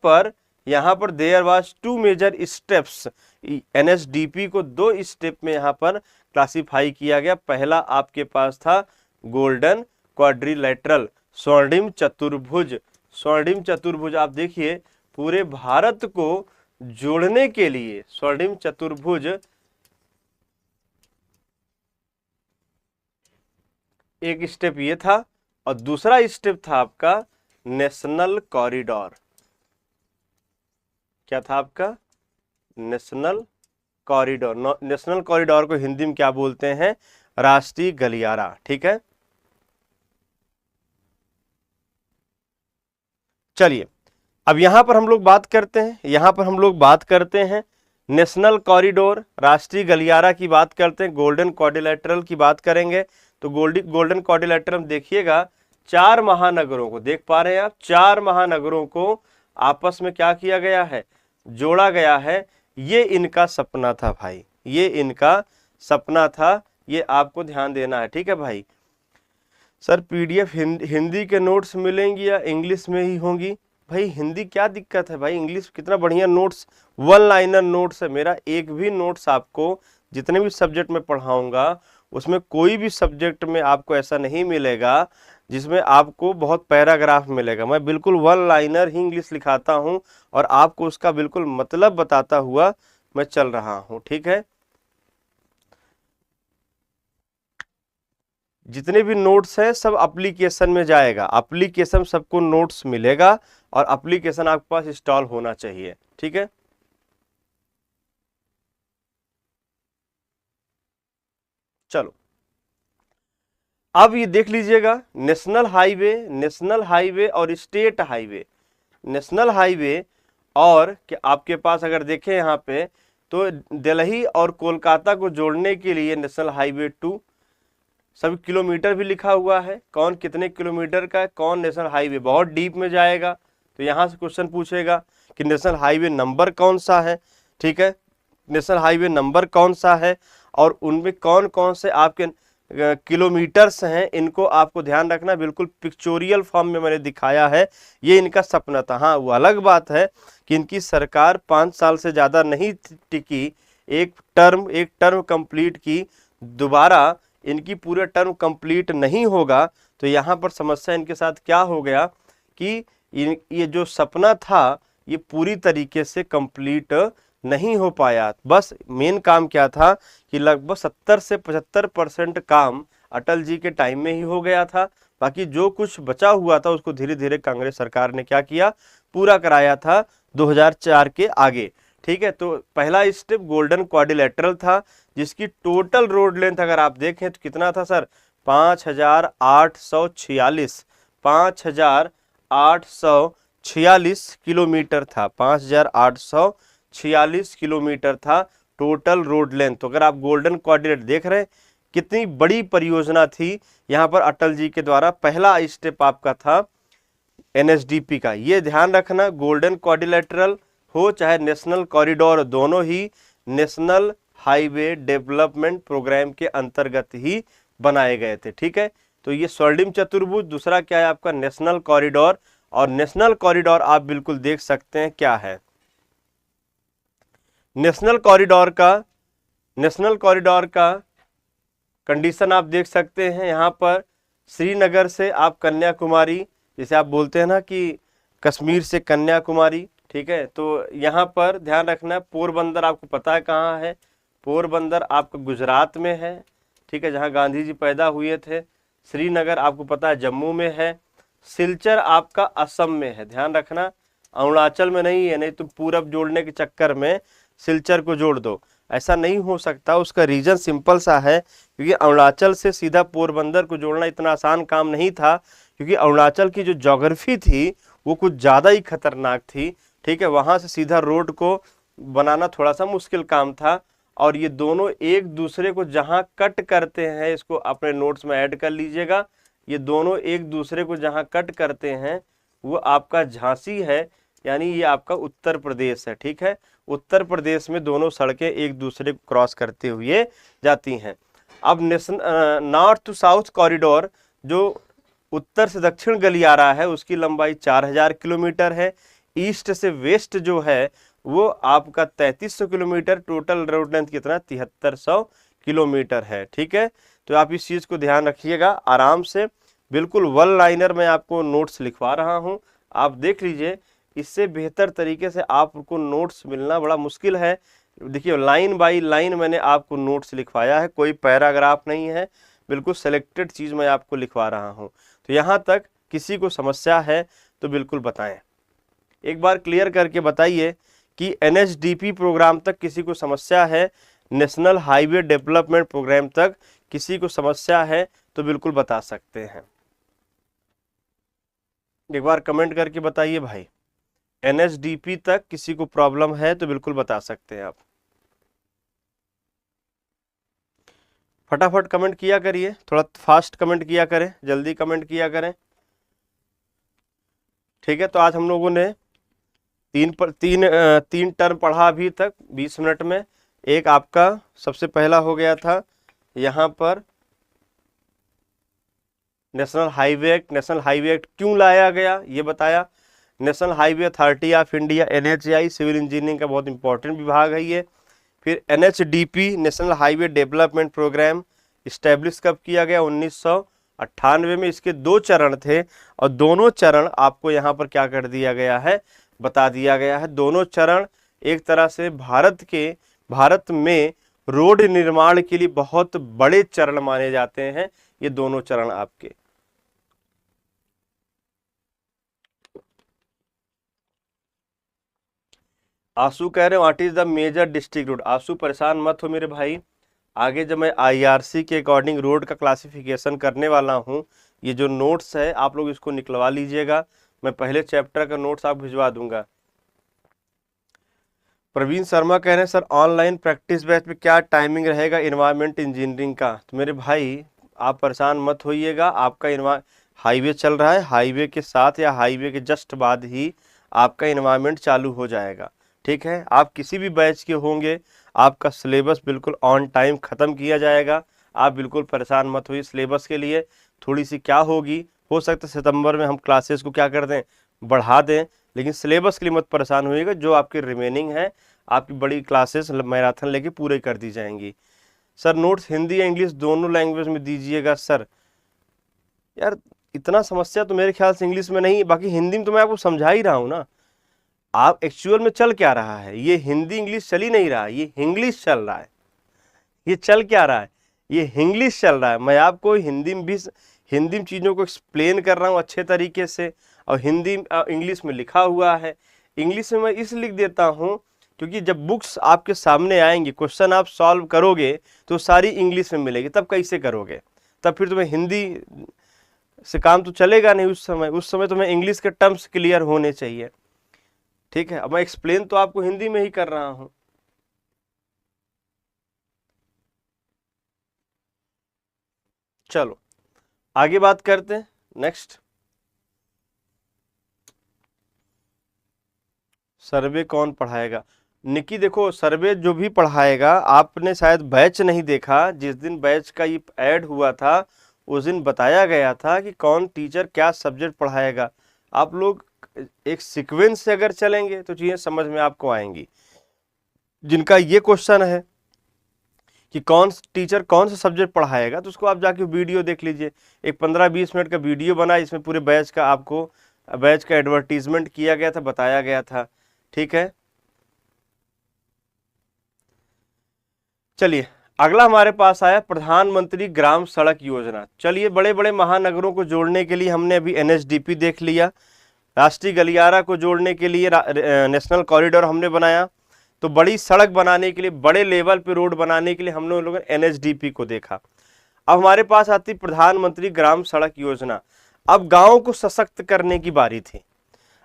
पर there was 2 major steps. NHDP को 2 स्टेप में यहाँ पर क्लासिफाई किया गया। पहला आपके पास था गोल्डन क्वाड्रिलेटरल, स्वर्णिम चतुर्भुज। स्वर्णिम चतुर्भुज आप देखिए पूरे भारत को जोड़ने के लिए स्वर्णिम चतुर्भुज एक स्टेप ये था, और दूसरा स्टेप था आपका नेशनल कॉरिडोर। क्या था आपका, नेशनल कॉरिडोर। नेशनल कॉरिडोर को हिंदी में क्या बोलते हैं, राष्ट्रीय गलियारा। ठीक है, चलिए अब यहां पर हम लोग बात करते हैं नेशनल कॉरिडोर, राष्ट्रीय गलियारा की बात करते हैं, गोल्डन क्वाड्रिलेटरल की बात करेंगे। तो गोल्डन क्वाड्रिलेटरल देखिएगा 4 महानगरों को, देख पा रहे हैं आप, 4 महानगरों को आपस में क्या किया गया है, जोड़ा गया है। ये इनका सपना था भाई, ये इनका सपना था, ये आपको ध्यान देना है। ठीक है भाई, सर पीडीएफ हिंदी के नोट्स मिलेंगी या इंग्लिश में ही होंगी? भाई हिंदी क्या दिक्कत है भाई, इंग्लिश कितना बढ़िया नोट्स, वन लाइनर नोट्स है मेरा। एक भी नोट्स आपको जितने भी सब्जेक्ट में पढ़ाऊंगा उसमें कोई भी सब्जेक्ट में आपको ऐसा नहीं मिलेगा जिसमें आपको बहुत पैराग्राफ मिलेगा। मैं बिल्कुल वन लाइनर ही इंग्लिश लिखाता हूं और आपको उसका बिल्कुल मतलब बताता हुआ मैं चल रहा हूं, ठीक है। जितने भी नोट्स हैं सब एप्लीकेशन में जाएगा, एप्लीकेशन सबको नोट्स मिलेगा और एप्लीकेशन आपके पास इंस्टॉल होना चाहिए, ठीक है। चलो अब ये देख लीजिएगा, नेशनल हाईवे और स्टेट हाईवे। नेशनल हाईवे और कि आपके पास अगर देखें यहाँ पे तो दिल्ली और कोलकाता को जोड़ने के लिए नेशनल हाईवे 2, सभी किलोमीटर भी लिखा हुआ है, कौन कितने किलोमीटर का है, कौन नेशनल हाईवे, बहुत डीप में जाएगा तो यहाँ से क्वेश्चन पूछेगा कि नेशनल हाईवे नंबर कौन सा है, ठीक है। नेशनल हाईवे नंबर कौन सा है और उनमें कौन कौन से आपके किलोमीटर्स हैं, इनको आपको ध्यान रखना। बिल्कुल पिक्चोरियल फॉर्म में मैंने दिखाया है, ये इनका सपना था। हाँ वो अलग बात है कि इनकी सरकार 5 साल से ज़्यादा नहीं टिकी, एक टर्म कंप्लीट की, दोबारा इनकी पूरे टर्म कंप्लीट नहीं होगा तो यहाँ पर समस्या इनके साथ क्या हो गया कि ये जो सपना था ये पूरी तरीके से कंप्लीट नहीं हो पाया। बस मेन काम क्या था कि लगभग 70 से 75% काम अटल जी के टाइम में ही हो गया था, बाकी जो कुछ बचा हुआ था उसको धीरे धीरे कांग्रेस सरकार ने क्या किया, पूरा कराया था 2004 के आगे, ठीक है। तो पहला स्टेप गोल्डन क्वाड्रिलेटरल था जिसकी टोटल रोड लेंथ अगर आप देखें तो कितना था सर, 5846 किलोमीटर था, 5846 किलोमीटर था टोटल रोड लेंथ। तो अगर आप गोल्डन क्वाड्रिलेटरल देख रहे हैं कितनी बड़ी परियोजना थी यहाँ पर अटल जी के द्वारा, पहला स्टेप आपका था एनएसडीपी का। ये ध्यान रखना, गोल्डन क्वाड्रिलेटरल हो चाहे नेशनल कॉरिडोर, दोनों ही नेशनल हाईवे डेवलपमेंट प्रोग्राम के अंतर्गत ही बनाए गए थे, ठीक है। तो ये स्वर्णिम चतुर्भुज, दूसरा क्या है आपका नेशनल कॉरिडोर, और नेशनल कॉरिडोर आप बिल्कुल देख सकते हैं क्या है। नेशनल कॉरिडोर का कंडीशन आप देख सकते हैं यहाँ पर, श्रीनगर से आप कन्याकुमारी, जैसे आप बोलते हैं ना कि कश्मीर से कन्याकुमारी, ठीक है। तो यहाँ पर ध्यान रखना, पोरबंदर आपको पता है कहाँ है, पोरबंदर आपका गुजरात में है, ठीक है, जहाँ गांधी जी पैदा हुए थे। श्रीनगर आपको पता है जम्मू में है। सिलचर आपका असम में है, ध्यान रखना, अरुणाचल में नहीं है, नहीं तो पूरब जोड़ने के चक्कर में सिलचर को जोड़ दो, ऐसा नहीं हो सकता। उसका रीजन सिंपल सा है, क्योंकि अरुणाचल से सीधा पोरबंदर को जोड़ना इतना आसान काम नहीं था, क्योंकि अरुणाचल की जो ज्योग्राफी थी वो कुछ ज़्यादा ही खतरनाक थी, ठीक है। वहाँ से सीधा रोड को बनाना थोड़ा सा मुश्किल काम था, और ये दोनों एक दूसरे को जहाँ कट करते हैं, इसको अपने नोट्स में ऐड कर लीजिएगा, ये दोनों एक दूसरे को जहाँ कट करते हैं वो आपका झांसी है, यानी ये आपका उत्तर प्रदेश है, ठीक है। उत्तर प्रदेश में दोनों सड़कें एक दूसरे को क्रॉस करते हुए जाती हैं। अब नॉर्थ टू साउथ कॉरिडोर जो उत्तर से दक्षिण गलियारा है उसकी लंबाई 4000 किलोमीटर है। ईस्ट से वेस्ट जो है वो आपका 3300 किलोमीटर, टोटल रोड लेंथ कितना 7300 किलोमीटर है, ठीक है। तो आप इस चीज़ को ध्यान रखिएगा आराम से, बिल्कुल वन लाइनर में आपको नोट्स लिखवा रहा हूँ, आप देख लीजिए। इससे बेहतर तरीके से आपको नोट्स मिलना बड़ा मुश्किल है। देखिए लाइन बाय लाइन मैंने आपको नोट्स लिखवाया है, कोई पैराग्राफ नहीं है, बिल्कुल सेलेक्टेड चीज़ मैं आपको लिखवा रहा हूँ। तो यहाँ तक किसी को समस्या है तो बिल्कुल बताएं, एक बार क्लियर करके बताइए कि एनएचडीपी प्रोग्राम तक किसी को समस्या है, नेशनल हाईवे डेवलपमेंट प्रोग्राम तक किसी को समस्या है तो बिल्कुल बता सकते हैं। एक बार कमेंट करके बताइए भाई, एनएचडीपी तक किसी को प्रॉब्लम है तो बिल्कुल बता सकते हैं आप। फटाफट कमेंट किया करिए, थोड़ा फास्ट कमेंट किया करें, जल्दी कमेंट किया करें, ठीक है। तो आज हम लोगों ने तीन टर्म पढ़ा अभी तक 20 मिनट में। एक आपका सबसे पहला हो गया था यहाँ पर national highway act, national highway act क्यों लाया गया ये बताया। National highway authority of India NHAI civil engineering का बहुत इंपॉर्टेंट विभाग है ये। फिर NHDP national highway development program establish कब किया गया, 1998 में। इसके 2 चरण थे और दोनों चरण आपको यहाँ पर क्या कर दिया गया है, बता दिया गया है। दोनों चरण एक तरह से भारत में रोड निर्माण के लिए बहुत बड़े चरण माने जाते हैं ये दोनों चरण आपके। आंसू कह रहे हो what is the major district road. आंसू परेशान मत हो मेरे भाई, आगे जब मैं IRC के अकॉर्डिंग रोड का क्लासिफिकेशन करने वाला हूँ, ये जो नोट्स है आप लोग इसको निकलवा लीजिएगा, मैं पहले चैप्टर का नोट्स आप भिजवा दूंगा। प्रवीण शर्मा कह रहे हैं सर ऑनलाइन प्रैक्टिस बैच में क्या टाइमिंग रहेगा एनवायरमेंट इंजीनियरिंग का। तो मेरे भाई आप परेशान मत होइएगा, आपका हाईवे चल रहा है, हाईवे के साथ या हाईवे के जस्ट बाद ही आपका एनवायरमेंट चालू हो जाएगा, ठीक है। आप किसी भी बैच के होंगे, आपका सिलेबस बिल्कुल ऑन टाइम ख़त्म किया जाएगा, आप बिल्कुल परेशान मत होइए। सिलेबस के लिए थोड़ी सी क्या होगी, हो सकता है सितंबर में हम क्लासेस को क्या कर दें, बढ़ा दें, लेकिन सिलेबस के लिए मत परेशान होइएगा। जो आपकी रिमेनिंग है आपकी बड़ी क्लासेस मैराथन लेके पूरे कर दी जाएंगी। सर नोट्स हिंदी या इंग्लिश दोनों लैंग्वेज में दीजिएगा। सर यार इतना समस्या तो मेरे ख्याल से इंग्लिश में नहीं, बाकी हिंदी में तो मैं आपको समझा ही रहा हूँ ना। आप एक्चुअल में चल क्या रहा है, ये हिंदी इंग्लिश चल ही नहीं रहा है, ये इंग्लिश चल रहा है। ये चल क्या रहा है, ये इंग्लिश चल रहा है। मैं आपको हिंदी में चीज़ों को एक्सप्लेन कर रहा हूँ अच्छे तरीके से, और हिंदी इंग्लिश में लिखा हुआ है। इंग्लिश में मैं इस लिख देता हूँ क्योंकि जब बुक्स आपके सामने आएंगे, क्वेश्चन आप सॉल्व करोगे तो सारी इंग्लिश में मिलेगी, तब कैसे करोगे, तब फिर तुम्हें हिंदी से काम तो चलेगा नहीं। उस समय तुम्हें इंग्लिश के टर्म्स क्लियर होने चाहिए, ठीक है। अब मैं एक्सप्लेन तो आपको हिंदी में ही कर रहा हूं। चलो आगे बात करते हैं। नेक्स्ट, सर्वे कौन पढ़ाएगा। निकी देखो, सर्वे जो भी पढ़ाएगा, आपने शायद बैच नहीं देखा, जिस दिन बैच का ये ऐड हुआ था उस दिन बताया गया था कि कौन टीचर क्या सब्जेक्ट पढ़ाएगा। आप लोग एक सीक्वेंस से अगर चलेंगे तो चीज़ें समझ में आपको आएंगी। जिनका ये क्वेश्चन है कि कौन टीचर कौन सा सब्जेक्ट पढ़ाएगा, तो उसको आप जाके वीडियो देख लीजिए। एक 15-20 मिनट का वीडियो बना, इसमें पूरे बैच का आपको बैच का एडवर्टीजमेंट किया गया था, बताया गया था, ठीक है। चलिए अगला हमारे पास आया प्रधानमंत्री ग्राम सड़क योजना। चलिए बड़े बड़े महानगरों को जोड़ने के लिए हमने अभी NHDP देख लिया, राष्ट्रीय गलियारा को जोड़ने के लिए नेशनल कॉरिडोर हमने बनाया, तो बड़ी सड़क बनाने के लिए, बड़े लेवल पे रोड बनाने के लिए हमने लोगों ने NHDP को देखा। अब हमारे पास आती प्रधानमंत्री ग्राम सड़क योजना। अब गाँव को सशक्त करने की बारी थी।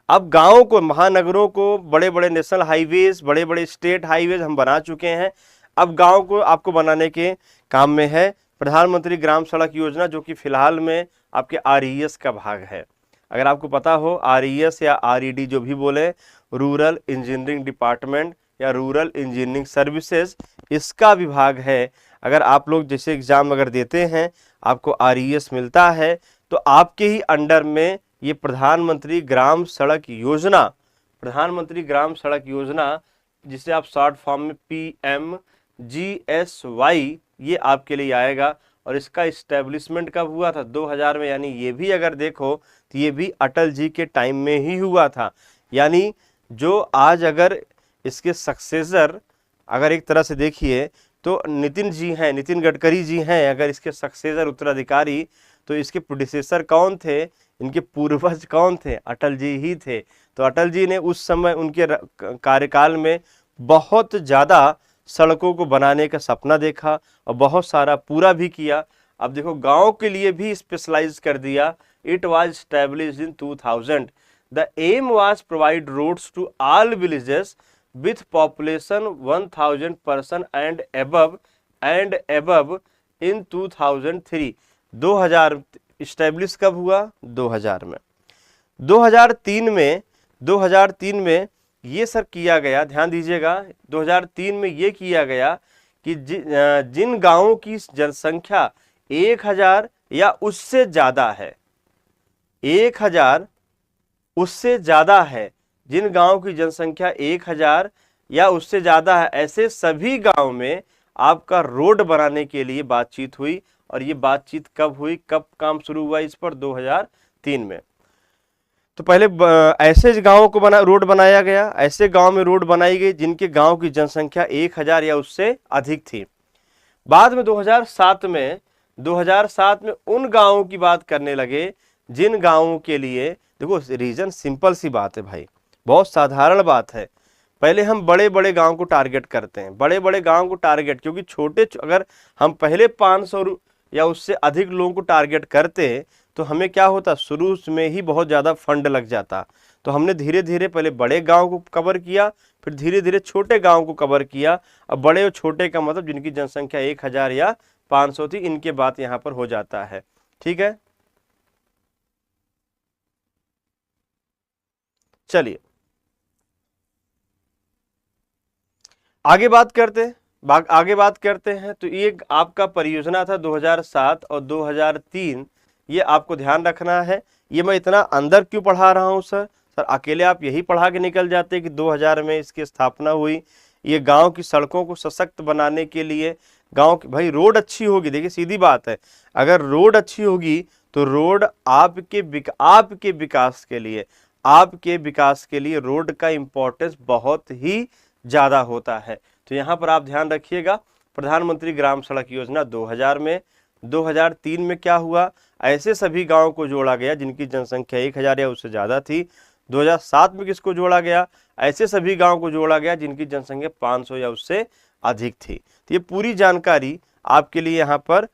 अब गाँव को, महानगरों को, बड़े बड़े नेशनल हाईवेज, बड़े बड़े स्टेट हाईवेज हम बना चुके हैं। अब गांव को आपको बनाने के काम में है प्रधानमंत्री ग्राम सड़क योजना, जो कि फिलहाल में आपके RES का भाग है। अगर आपको पता हो, RES या RED जो भी बोले, रूरल इंजीनियरिंग डिपार्टमेंट या रूरल इंजीनियरिंग सर्विसेज, इसका विभाग है। अगर आप लोग जैसे एग्जाम अगर देते हैं, आपको RES मिलता है, तो आपके ही अंडर में ये प्रधानमंत्री ग्राम सड़क योजना, प्रधानमंत्री ग्राम सड़क योजना, जिसे आप शॉर्ट फॉर्म में PMGSY, ये आपके लिए आएगा। और इसका इस्टेब्लिशमेंट कब हुआ था, 2000 में। यानी ये भी अगर देखो तो ये भी अटल जी के टाइम में ही हुआ था। यानी जो आज अगर इसके सक्सेसर, अगर एक तरह से देखिए तो नितिन जी हैं, नितिन गडकरी जी हैं अगर इसके सक्सेसर, उत्तराधिकारी, तो इसके प्रोडिसेसर कौन थे, इनके पूर्वज कौन थे, अटल जी ही थे। तो अटल जी ने उस समय उनके कार्यकाल में बहुत ज़्यादा सड़कों को बनाने का सपना देखा और बहुत सारा पूरा भी किया। अब देखो गांव के लिए भी स्पेशलाइज कर दिया। It was established in 2000। The aim was provide roads to all villages with population 1000 person and above in 2003। 2000 establish कब हुआ, 2000 में। 2003 में ये सर किया गया, ध्यान दीजिएगा, 2003 में ये किया गया कि जिन गांवों की जनसंख्या 1000 या उससे ज़्यादा है, 1000 उससे ज़्यादा है, जिन गांव की जनसंख्या 1000 या उससे ज़्यादा है, ऐसे सभी गांव में आपका रोड बनाने के लिए बातचीत हुई। और ये बातचीत कब हुई, कब काम शुरू हुआ इस पर, 2003 में। तो पहले ऐसे गांवों को रोड बनाया गया, ऐसे गांव में रोड बनाई गई जिनके गांव की जनसंख्या 1000 या उससे अधिक थी। बाद में 2007 में उन गांवों की बात करने लगे जिन गांवों के लिए, देखो रीजन सिंपल सी बात है भाई, बहुत साधारण बात है। पहले हम बड़े बड़े गांव को टारगेट करते हैं, बड़े बड़े गांव को टारगेट, क्योंकि छोटे, अगर हम पहले 500 या उससे अधिक लोगों को टारगेट करते तो हमें क्या होता, शुरू में ही बहुत ज़्यादा फंड लग जाता। तो हमने धीरे धीरे पहले बड़े गांव को कवर किया, फिर धीरे धीरे छोटे गांव को कवर किया। अब बड़े और छोटे का मतलब जिनकी जनसंख्या 1000 या 500 थी, इनके बात यहाँ पर हो जाता है। ठीक है, चलिए आगे बात करते हैं। तो ये आपका परियोजना था 2007 और 2003, ये आपको ध्यान रखना है। ये मैं इतना अंदर क्यों पढ़ा रहा हूँ सर अकेले आप यही पढ़ा के निकल जाते कि 2000 में इसकी स्थापना हुई। ये गांव की सड़कों को सशक्त बनाने के लिए, गांव की भाई रोड अच्छी होगी, देखिए सीधी बात है, अगर रोड अच्छी होगी तो रोड आपके विकास के लिए रोड का इंपॉर्टेंस बहुत ही ज़्यादा होता है। तो यहाँ पर आप ध्यान रखिएगा, प्रधानमंत्री ग्राम सड़क योजना 2000 में, 2003 में क्या हुआ, ऐसे सभी गांवों को जोड़ा गया जिनकी जनसंख्या 1000 या उससे ज़्यादा थी। 2007 में किसको जोड़ा गया, ऐसे सभी गांवों को जोड़ा गया जिनकी जनसंख्या 500 या उससे अधिक थी। तो ये पूरी जानकारी आपके लिए यहाँ पर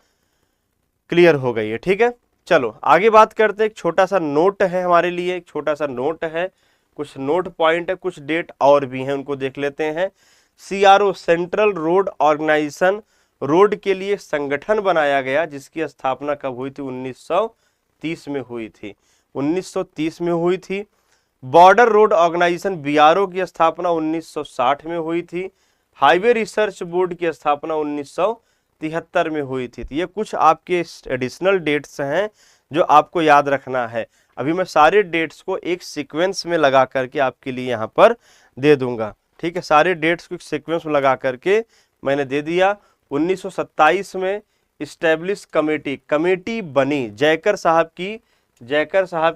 क्लियर हो गई है। ठीक है, चलो आगे बात करते हैं। एक छोटा सा नोट है हमारे लिए, एक छोटा सा नोट है, कुछ नोट पॉइंट है, कुछ डेट और भी हैं, उनको देख लेते हैं। CRO central road organisation, road के लिए संगठन बनाया गया जिसकी स्थापना कब हुई थी, 1930 में हुई थी, 1930 में हुई थी। बॉर्डर रोड ऑर्गेनाइजेशन BRO की स्थापना 1960 में हुई थी। हाईवे रिसर्च बोर्ड की स्थापना 1973 में हुई थी। तो ये कुछ आपके एडिशनल डेट्स हैं जो आपको याद रखना है। अभी मैं सारे डेट्स को एक सीक्वेंस में लगा करके आपके लिए यहाँ पर दे दूंगा। ठीक है, सारे डेट्स को एक सीक्वेंस में लगा करके मैंने दे दिया। 1927 में इस्टेब्लिश कमेटी बनी, जयकर साहब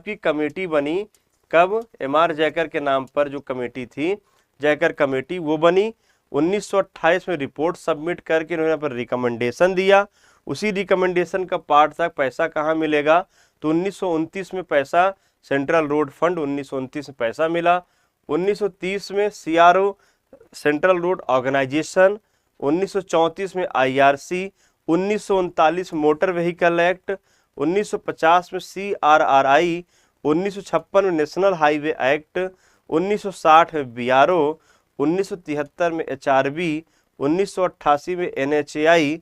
की कमेटी बनी। कब, MR जयकर के नाम पर जो कमेटी थी, जयकर कमेटी, वो बनी। 1928 में रिपोर्ट सबमिट करके उन्होंने पर रिकमेंडेशन दिया। उसी रिकमेंडेशन का पार्ट था पैसा कहाँ मिलेगा, तो 1929 में पैसा, सेंट्रल रोड फंड 1929 में पैसा मिला। 1930 में CRO सेंट्रल रोड ऑर्गेनाइजेशन, 1934 में IRC, 1939 मोटर व्हीकल एक्ट, 1950 में CRRI, 1956 में नेशनल हाईवे एक्ट, 1960 में BRO, 1973 में HRB, 1988 में NHAI,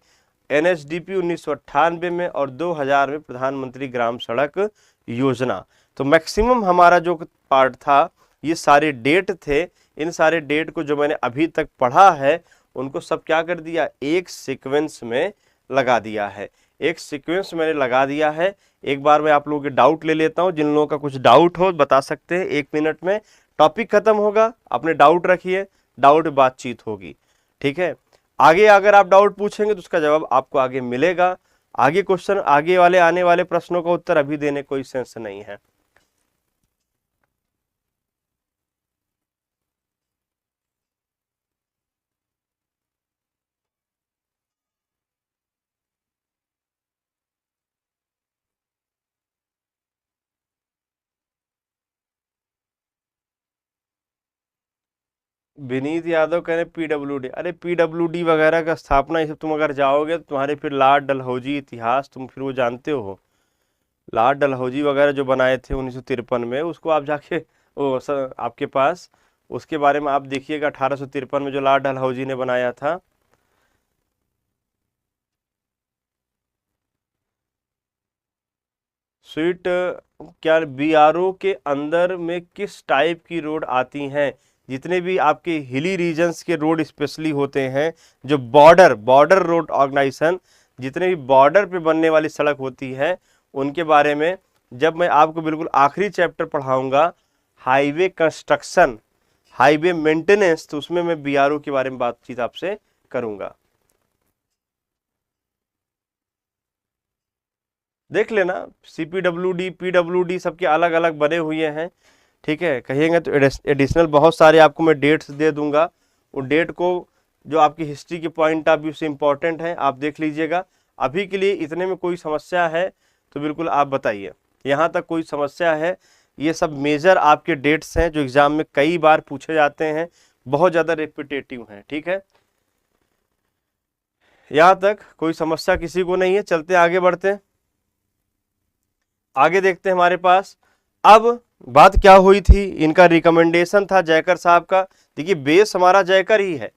NHDP 1998 में और 2000 में प्रधानमंत्री ग्राम सड़क योजना। तो मैक्सिमम हमारा जो पार्ट था ये सारे डेट थे। इन सारे डेट को जो मैंने अभी तक पढ़ा है उनको सब क्या कर दिया, एक सीक्वेंस में लगा दिया है, एक सीक्वेंस मैंने लगा दिया है। एक बार मैं आप लोगों के डाउट ले लेता हूं, जिन लोगों का कुछ डाउट हो बता सकते हैं, 1 मिनट में टॉपिक खत्म होगा, अपने डाउट रखिए, डाउट बातचीत होगी। ठीक है, आगे अगर आप डाउट पूछेंगे तो उसका जवाब आपको आगे मिलेगा। आगे क्वेश्चन, आगे वाले आने वाले प्रश्नों का उत्तर अभी देने कोई सेंस नहीं है। विनीत यादव कह रहे PWD, अरे PWD वगैरह का स्थापना, ये सब तुम अगर जाओगे तो तुम्हारे फिर लॉर्ड डलहौजी इतिहास तुम फिर वो जानते हो, लॉर्ड डलहौजी वगैरह जो बनाए थे 1953 में, उसको आप जाके वो आपके पास उसके बारे में आप देखिएगा, 1853 में जो लॉर्ड डलहौजी ने बनाया था। स्वीट क्या BRO के अंदर में किस टाइप की रोड आती हैं, जितने भी आपके हिली रीजन्स के रोड स्पेशली होते हैं, जो बॉर्डर रोड ऑर्गेनाइजेशन जितने भी बॉर्डर पे बनने वाली सड़क होती है उनके बारे में जब मैं आपको बिल्कुल आखिरी चैप्टर पढ़ाऊंगा, हाईवे कंस्ट्रक्शन, हाईवे मेंटेनेंस, तो उसमें मैं बीआरओ के बारे में बातचीत आपसे करूंगा। देख लेना, CPWD PWD सबके अलग अलग बने हुए हैं, ठीक है। कहिएंगे तो एडिशनल बहुत सारे आपको मैं डेट्स दे दूंगा, उन डेट को जो आपकी हिस्ट्री के पॉइंट ऑफ व्यू से इम्पोर्टेंट है आप देख लीजिएगा। अभी के लिए इतने में कोई समस्या है तो बिल्कुल आप बताइए, यहाँ तक कोई समस्या है? ये सब मेजर आपके डेट्स हैं जो एग्जाम में कई बार पूछे जाते हैं, बहुत ज़्यादा रिपीटेटिव हैं, ठीक है। यहाँ तक कोई समस्या किसी को नहीं है? चलते आगे बढ़ते हैं, आगे देखते हैं हमारे पास। अब बात क्या हुई थी, इनका रिकमेंडेशन था जयकर साहब का। देखिए बेस हमारा जयकर ही है,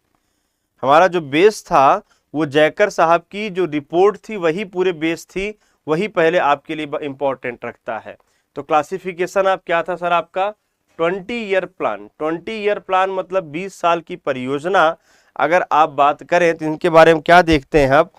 हमारा जो बेस था वो जयकर साहब की जो रिपोर्ट थी वही पूरे बेस थी, वही पहले आपके लिए इंपॉर्टेंट रखता है। तो क्लासिफिकेशन आप क्या था सर आपका? 20 ईयर प्लान। 20 ईयर प्लान मतलब 20 साल की परियोजना। अगर आप बात करें तो इनके बारे में क्या देखते हैं आप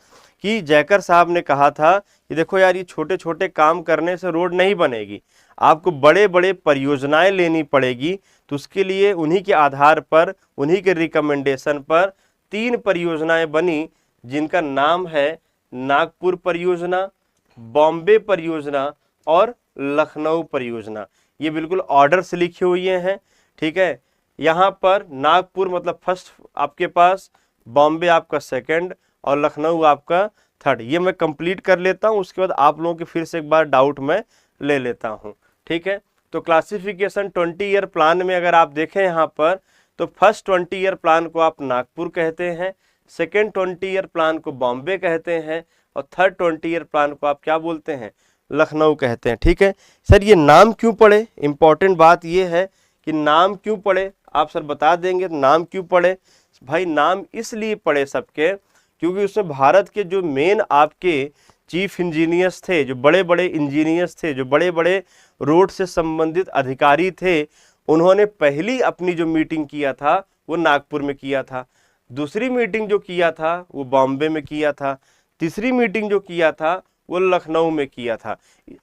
कि जयकर साहब ने कहा था कि देखो यार, ये छोटे छोटे काम करने से रोड नहीं बनेगी, आपको बड़े बड़े परियोजनाएं लेनी पड़ेगी। तो उसके लिए उन्हीं के आधार पर, उन्हीं के रिकमेंडेशन पर 3 परियोजनाएं बनी, जिनका नाम है नागपुर परियोजना, बॉम्बे परियोजना और लखनऊ परियोजना। ये बिल्कुल ऑर्डर से लिखे हुए हैं, ठीक है। यहाँ पर नागपुर मतलब फर्स्ट आपके पास, बॉम्बे आपका सेकंड और लखनऊ आपका थर्ड। ये मैं कंप्लीट कर लेता हूँ, उसके बाद आप लोगों के फिर से एक बार डाउट मैं ले लेता हूँ, ठीक है। तो क्लासिफिकेशन 20 ईयर प्लान में अगर आप देखें यहाँ पर, तो फर्स्ट 20 ईयर प्लान को आप नागपुर कहते हैं, सेकेंड 20 ईयर प्लान को बॉम्बे कहते हैं और थर्ड 20 ईयर प्लान को आप क्या बोलते हैं? लखनऊ कहते हैं, ठीक है। सर ये नाम क्यों पड़े? इंपॉर्टेंट बात ये है कि नाम क्यों पड़े, आप सर बता देंगे नाम क्यों पड़े? भाई नाम इसलिए पड़े सबके क्योंकि उसमें भारत के जो मेन आपके चीफ इंजीनियर्स थे, जो बड़े बड़े इंजीनियर्स थे, जो बड़े बड़े रोड से संबंधित अधिकारी थे, उन्होंने पहली अपनी जो मीटिंग किया था वो नागपुर में किया था, दूसरी मीटिंग जो किया था वो बॉम्बे में किया था, तीसरी मीटिंग जो किया था वो लखनऊ में किया था।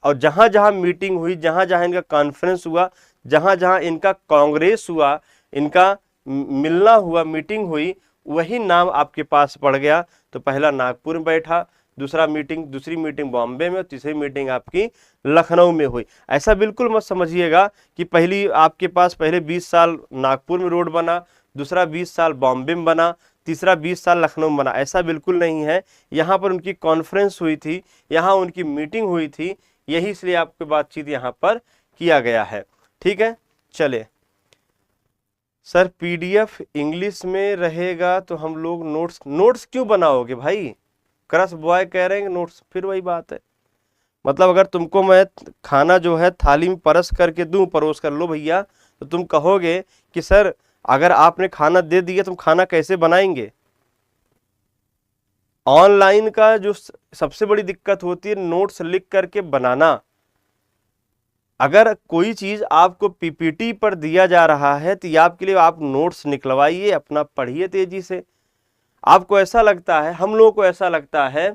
और जहाँ जहाँ मीटिंग हुई, जहाँ जहाँ इनका कॉन्फ्रेंस हुआ, जहाँ जहाँ इनका कांग्रेस हुआ, इनका मिलना हुआ, मीटिंग हुई, वही नाम आपके पास पड़ गया। तो पहला नागपुर में बैठा, दूसरी मीटिंग बॉम्बे में, तीसरी मीटिंग आपकी लखनऊ में हुई। ऐसा बिल्कुल मत समझिएगा कि पहली आपके पास पहले 20 साल नागपुर में रोड बना, दूसरा 20 साल बॉम्बे में बना, तीसरा 20 साल लखनऊ में बना, ऐसा बिल्कुल नहीं है। यहाँ पर उनकी कॉन्फ्रेंस हुई थी, यहाँ उनकी मीटिंग हुई थी, यही इसलिए आपकी बातचीत यहाँ पर किया गया है, ठीक है। चले सर, पीडीएफ इंग्लिश में रहेगा तो हम लोग नोट्स क्यों बनाओगे भाई? क्रश बॉय कह रहे हैं नोट्स, फिर वही बात है। मतलब अगर तुमको मैं खाना जो है थाली में परस करके दूं, परोस कर लो भैया, तो तुम कहोगे कि सर अगर आपने खाना दे दिया तुम खाना कैसे बनाएंगे? ऑनलाइन का जो सबसे बड़ी दिक्कत होती है नोट्स लिख करके बनाना। अगर कोई चीज आपको पीपीटी पर दिया जा रहा है तो आपके लिए आप नोट्स निकलवाइए, अपना पढ़िए तेजी से। आपको ऐसा लगता है, हम लोगों को ऐसा लगता है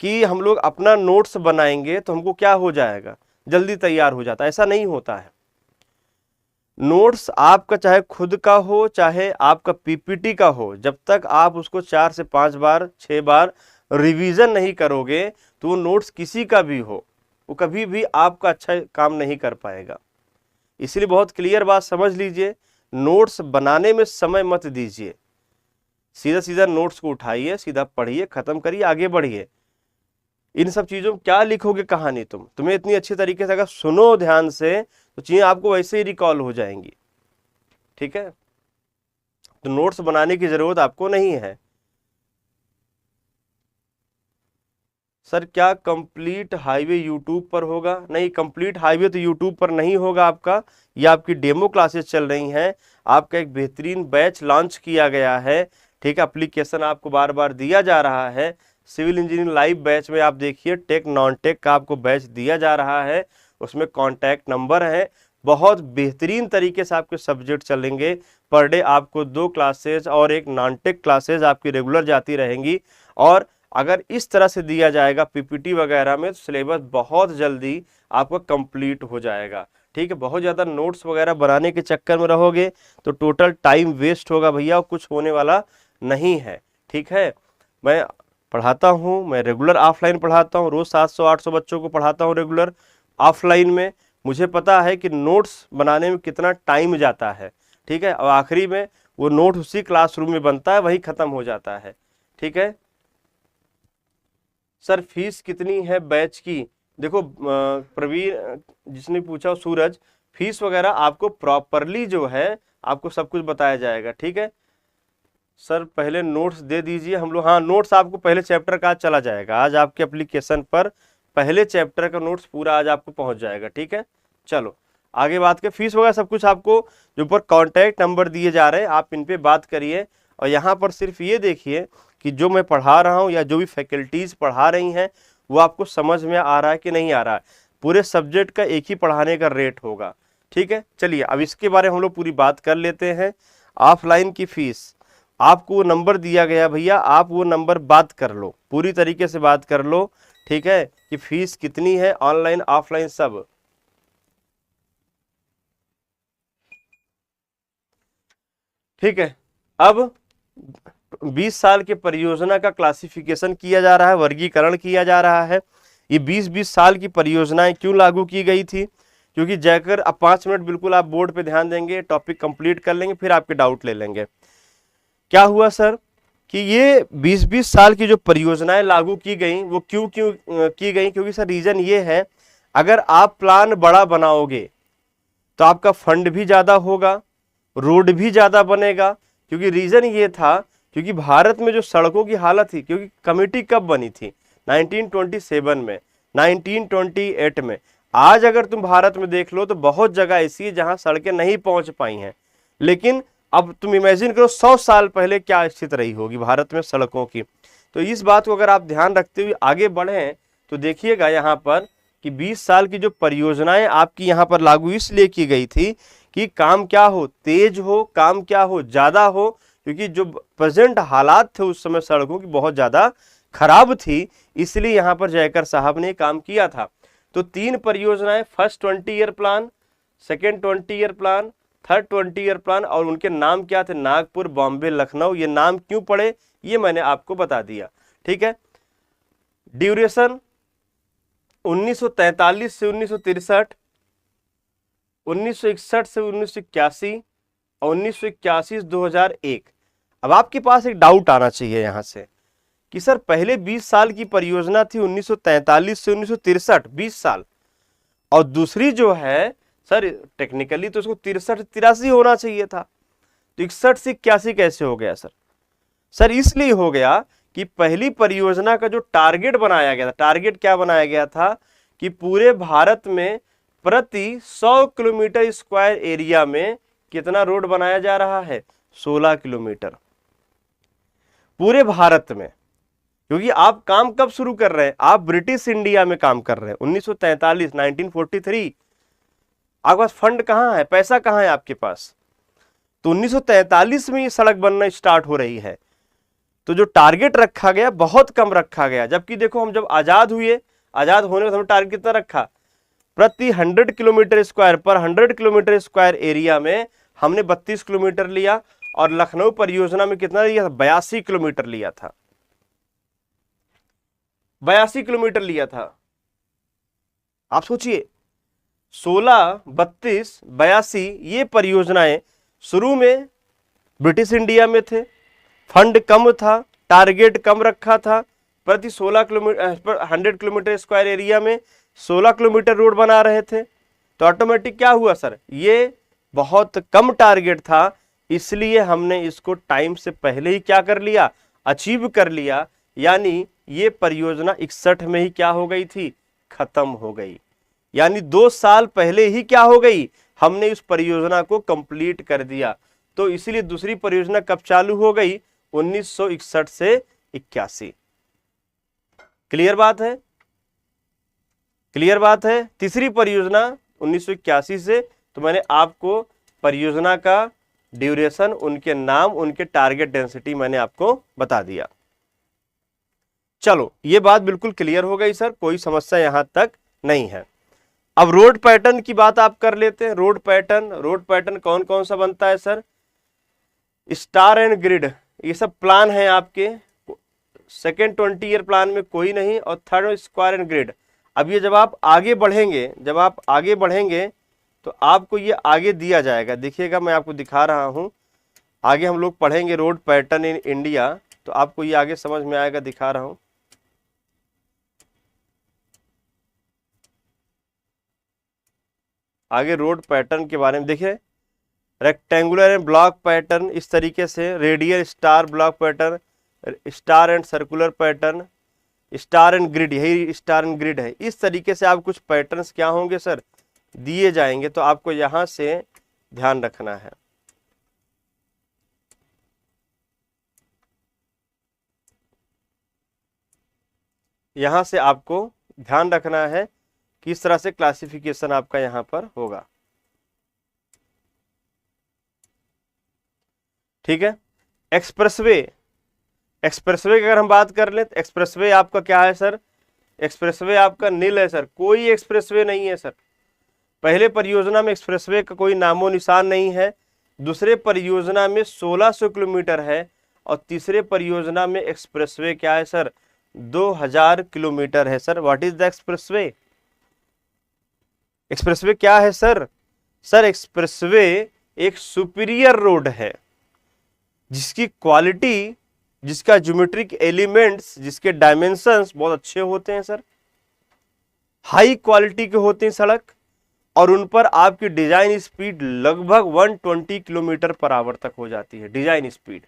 कि हम लोग अपना नोट्स बनाएंगे तो हमको क्या हो जाएगा, जल्दी तैयार हो जाता है। ऐसा नहीं होता है। नोट्स आपका चाहे खुद का हो चाहे आपका पीपीटी का हो, जब तक आप उसको 4 से 5 बार 6 बार रिवीजन नहीं करोगे तो वो नोट्स किसी का भी हो, वो कभी भी आपका अच्छा काम नहीं कर पाएगा। इसलिए बहुत क्लियर बात समझ लीजिए, नोट्स बनाने में समय मत दीजिए, सीधा सीधा नोट्स को उठाइए, सीधा पढ़िए, खत्म करिए, आगे बढ़िए। इन सब चीज़ों में क्या लिखोगे कहानी? तुम्हें इतनी अच्छी तरीके से अगर सुनो ध्यान से तो चीज़ें आपको वैसे ही रिकॉल हो जाएंगी, ठीक है। तो नोट्स बनाने की ज़रूरत आपको नहीं है। सर क्या कंप्लीट हाईवे यूट्यूब पर होगा? नहीं, कंप्लीट हाईवे तो यूट्यूब पर नहीं होगा आपका, ये आपकी डेमो क्लासेस चल रही हैं। आपका एक बेहतरीन बैच लॉन्च किया गया है, ठीक है। एप्लीकेशन आपको बार बार दिया जा रहा है। सिविल इंजीनियरिंग लाइव बैच में आप देखिए टेक नॉन टेक का आपको बैच दिया जा रहा है, उसमें कॉन्टैक्ट नंबर है। बहुत बेहतरीन तरीके से आपके सब्जेक्ट चलेंगे। पर डे आपको 2 क्लासेज और एक नॉन टेक क्लासेज आपकी रेगुलर जाती रहेंगी। और अगर इस तरह से दिया जाएगा पीपीटी वगैरह में, तो सिलेबस बहुत जल्दी आपका कंप्लीट हो जाएगा। ठीक है, बहुत ज़्यादा नोट्स वगैरह बनाने के चक्कर में रहोगे तो टोटल टाइम वेस्ट होगा भैया, और कुछ होने वाला नहीं है। ठीक है, मैं पढ़ाता हूँ, मैं रेगुलर ऑफलाइन पढ़ाता हूँ, रोज़ 700-800 बच्चों को पढ़ाता हूँ रेगुलर ऑफलाइन में। मुझे पता है कि नोट्स बनाने में कितना टाइम जाता है। ठीक है, और आखिरी में वो नोट उसी क्लासरूम में बनता है, वही ख़त्म हो जाता है। ठीक है सर, फीस कितनी है बैच की? देखो प्रवीण जिसने पूछा, सूरज, फीस वगैरह आपको प्रॉपरली जो है आपको सब कुछ बताया जाएगा। ठीक है सर, पहले नोट्स दे दीजिए हम लोग। हाँ, नोट्स आपको पहले चैप्टर का आज चला जाएगा, आज आपके एप्लीकेशन पर पहले चैप्टर का नोट्स पूरा आज आपको पहुंच जाएगा। ठीक है, चलो आगे बात के फीस वगैरह सब कुछ आपको जो ऊपर कॉन्टैक्ट नंबर दिए जा रहे हैं आप इन पे बात करिए। और यहाँ पर सिर्फ ये देखिए कि जो मैं पढ़ा रहा हूँ या जो भी फैकल्टीज पढ़ा रही हैं वो आपको समझ में आ रहा है कि नहीं आ रहा है। पूरे सब्जेक्ट का एक ही पढ़ाने का रेट होगा। ठीक है, चलिए अब इसके बारे में हम लोग पूरी बात कर लेते हैं। ऑफलाइन की फीस आपको वो नंबर दिया गया भैया, आप वो नंबर बात कर लो, पूरी तरीके से बात कर लो। ठीक है, कि फीस कितनी है ऑनलाइन ऑफलाइन सब। ठीक है, अब 20 साल के परियोजना का क्लासिफिकेशन किया जा रहा है, वर्गीकरण किया जा रहा है। ये 20-20 साल की परियोजनाएं क्यों लागू की गई थी? क्योंकि जाकर अब 5 मिनट बिल्कुल आप बोर्ड पे ध्यान देंगे, टॉपिक कंप्लीट कर लेंगे, फिर आपके डाउट ले लेंगे। क्या हुआ सर कि ये 20-20 साल की जो परियोजनाएं लागू की गई वो क्यों की गई? क्योंकि सर रीजन ये है, अगर आप प्लान बड़ा बनाओगे तो आपका फंड भी ज़्यादा होगा, रोड भी ज़्यादा बनेगा। क्योंकि रीज़न ये था, क्योंकि भारत में जो सड़कों की हालत थी, क्योंकि कमेटी कब बनी थी? 1927 में, 1928 में। आज अगर तुम भारत में देख लो तो बहुत जगह ऐसी है जहां सड़कें नहीं पहुंच पाई हैं। लेकिन अब तुम इमेजिन करो 100 साल पहले क्या स्थिति रही होगी भारत में सड़कों की। तो इस बात को अगर आप ध्यान रखते हुए आगे बढ़ें तो देखिएगा यहाँ पर कि 20 साल की जो परियोजनाएं आपकी यहाँ पर लागू इसलिए की गई थी कि काम क्या हो, तेज हो, काम क्या हो, ज़्यादा हो। क्योंकि जो प्रेजेंट हालात थे उस समय सड़कों की बहुत ज़्यादा खराब थी, इसलिए यहाँ पर जयकर साहब ने काम किया था। तो 3 परियोजनाएं, first 20 year plan, second 20 year plan, third 20 year plan, और उनके नाम क्या थे? नागपुर, बॉम्बे, लखनऊ। ये नाम क्यों पड़े ये मैंने आपको बता दिया। ठीक है, ड्यूरेशन 1943 से 1963, 1961 से 1981 और 1981 से 2001। अब आपके पास एक डाउट आना चाहिए यहाँ से कि सर पहले 20 साल की परियोजना थी 1943 से 1963, 20 साल, और दूसरी जो है सर टेक्निकली तो उसको 63-83 होना चाहिए था, तो 61 से 81 कैसे हो गया सर? सर इसलिए हो गया कि पहली परियोजना का जो टारगेट बनाया गया था, टारगेट क्या बनाया गया था कि पूरे भारत में प्रति 100 किलोमीटर स्क्वायर एरिया में कितना रोड बनाया जा रहा है? 16 किलोमीटर पूरे भारत में। क्योंकि आप काम कब शुरू कर रहे हैं? आप ब्रिटिश इंडिया में काम कर रहे हैं 1943, 1943। आपके पास फंड कहाँ है, पैसा कहाँ है आपके पास? तो 1943 में ये सड़क बनना स्टार्ट हो रही है। तो जो टारगेट रखा गया बहुत कम रखा गया। जबकि देखो हम जब आजाद हुए, आजाद होने में हमने टारगेट कितना रखा? प्रति 100 किलोमीटर स्क्वायर पर 100 किलोमीटर स्क्वायर एरिया में हमने 32 किलोमीटर लिया, और लखनऊ परियोजना में कितना लिया था? 82 किलोमीटर लिया था, 82 किलोमीटर लिया था। आप सोचिए 16, 32, 82 ये परियोजनाएं शुरू में ब्रिटिश इंडिया में थे, फंड कम था, टारगेट कम रखा था, प्रति 16 किलोमीटर 100 किलोमीटर स्क्वायर एरिया में 16 किलोमीटर रोड बना रहे थे। तो ऑटोमेटिक क्या हुआ सर? ये बहुत कम टारगेट था, इसलिए हमने इसको टाइम से पहले ही क्या कर लिया? अचीव कर लिया। यानी ये परियोजना 61 में ही क्या हो गई थी? खत्म हो गई। यानी 2 साल पहले ही क्या हो गई? हमने इस परियोजना को कंप्लीट कर दिया। तो इसलिए दूसरी परियोजना कब चालू हो गई? 1961 से 81। क्लियर बात है? क्लियर बात है। तीसरी परियोजना 1981 से। तो मैंने आपको परियोजना का ड्यूरेशन, उनके नाम, उनके टारगेट डेंसिटी मैंने आपको बता दिया। चलो ये बात बिल्कुल क्लियर हो गई सर, कोई समस्या यहां तक नहीं है। अब रोड पैटर्न की बात आप कर लेते हैं। रोड पैटर्न कौन कौन सा बनता है सर? स्टार एंड ग्रिड, ये सब प्लान है आपके। सेकेंड 20 ईयर प्लान में कोई नहीं, और थर्ड स्क्वायर एंड ग्रिड। अब ये जब आप आगे बढ़ेंगे तो आपको ये आगे दिया जाएगा। देखिएगा मैं आपको दिखा रहा हूं, आगे हम लोग पढ़ेंगे रोड पैटर्न इन इंडिया, तो आपको ये आगे समझ में आएगा, दिखा रहा हूं। आगे रोड पैटर्न के बारे में देखिए, रेक्टेंगुलर एंड ब्लॉक पैटर्न इस तरीके से, radial star block pattern, star and circular pattern, star and grid, यही स्टार एंड ग्रिड है। इस तरीके से आप कुछ पैटर्न्स क्या होंगे सर, दिए जाएंगे, तो आपको यहां से ध्यान रखना है। यहां से आपको ध्यान रखना है किस तरह से क्लासिफिकेशन आपका यहां पर होगा, ठीक है। एक्सप्रेसवे की अगर हम बात कर लें तो एक्सप्रेसवे आपका क्या है सर? एक्सप्रेसवे आपका नील है सर, कोई एक्सप्रेसवे नहीं है सर। पहले परियोजना में एक्सप्रेसवे का कोई नामो निशान नहीं है, दूसरे परियोजना में 1600 किलोमीटर है, और तीसरे परियोजना में एक्सप्रेसवे क्या है सर? 2000 किलोमीटर है sir. What is the expressway? Expressway क्या है सर? सर एक्सप्रेसवे एक सुपीरियर रोड है, जिसकी क्वालिटी, जिसका ज्योमेट्रिक एलिमेंट्स, जिसके डायमेंशंस बहुत अच्छे होते हैं सर, हाई क्वालिटी के होते हैं सड़क, और उन पर आपकी डिजाइन स्पीड लगभग 120 किलोमीटर पर आवर तक हो जाती है। Design speed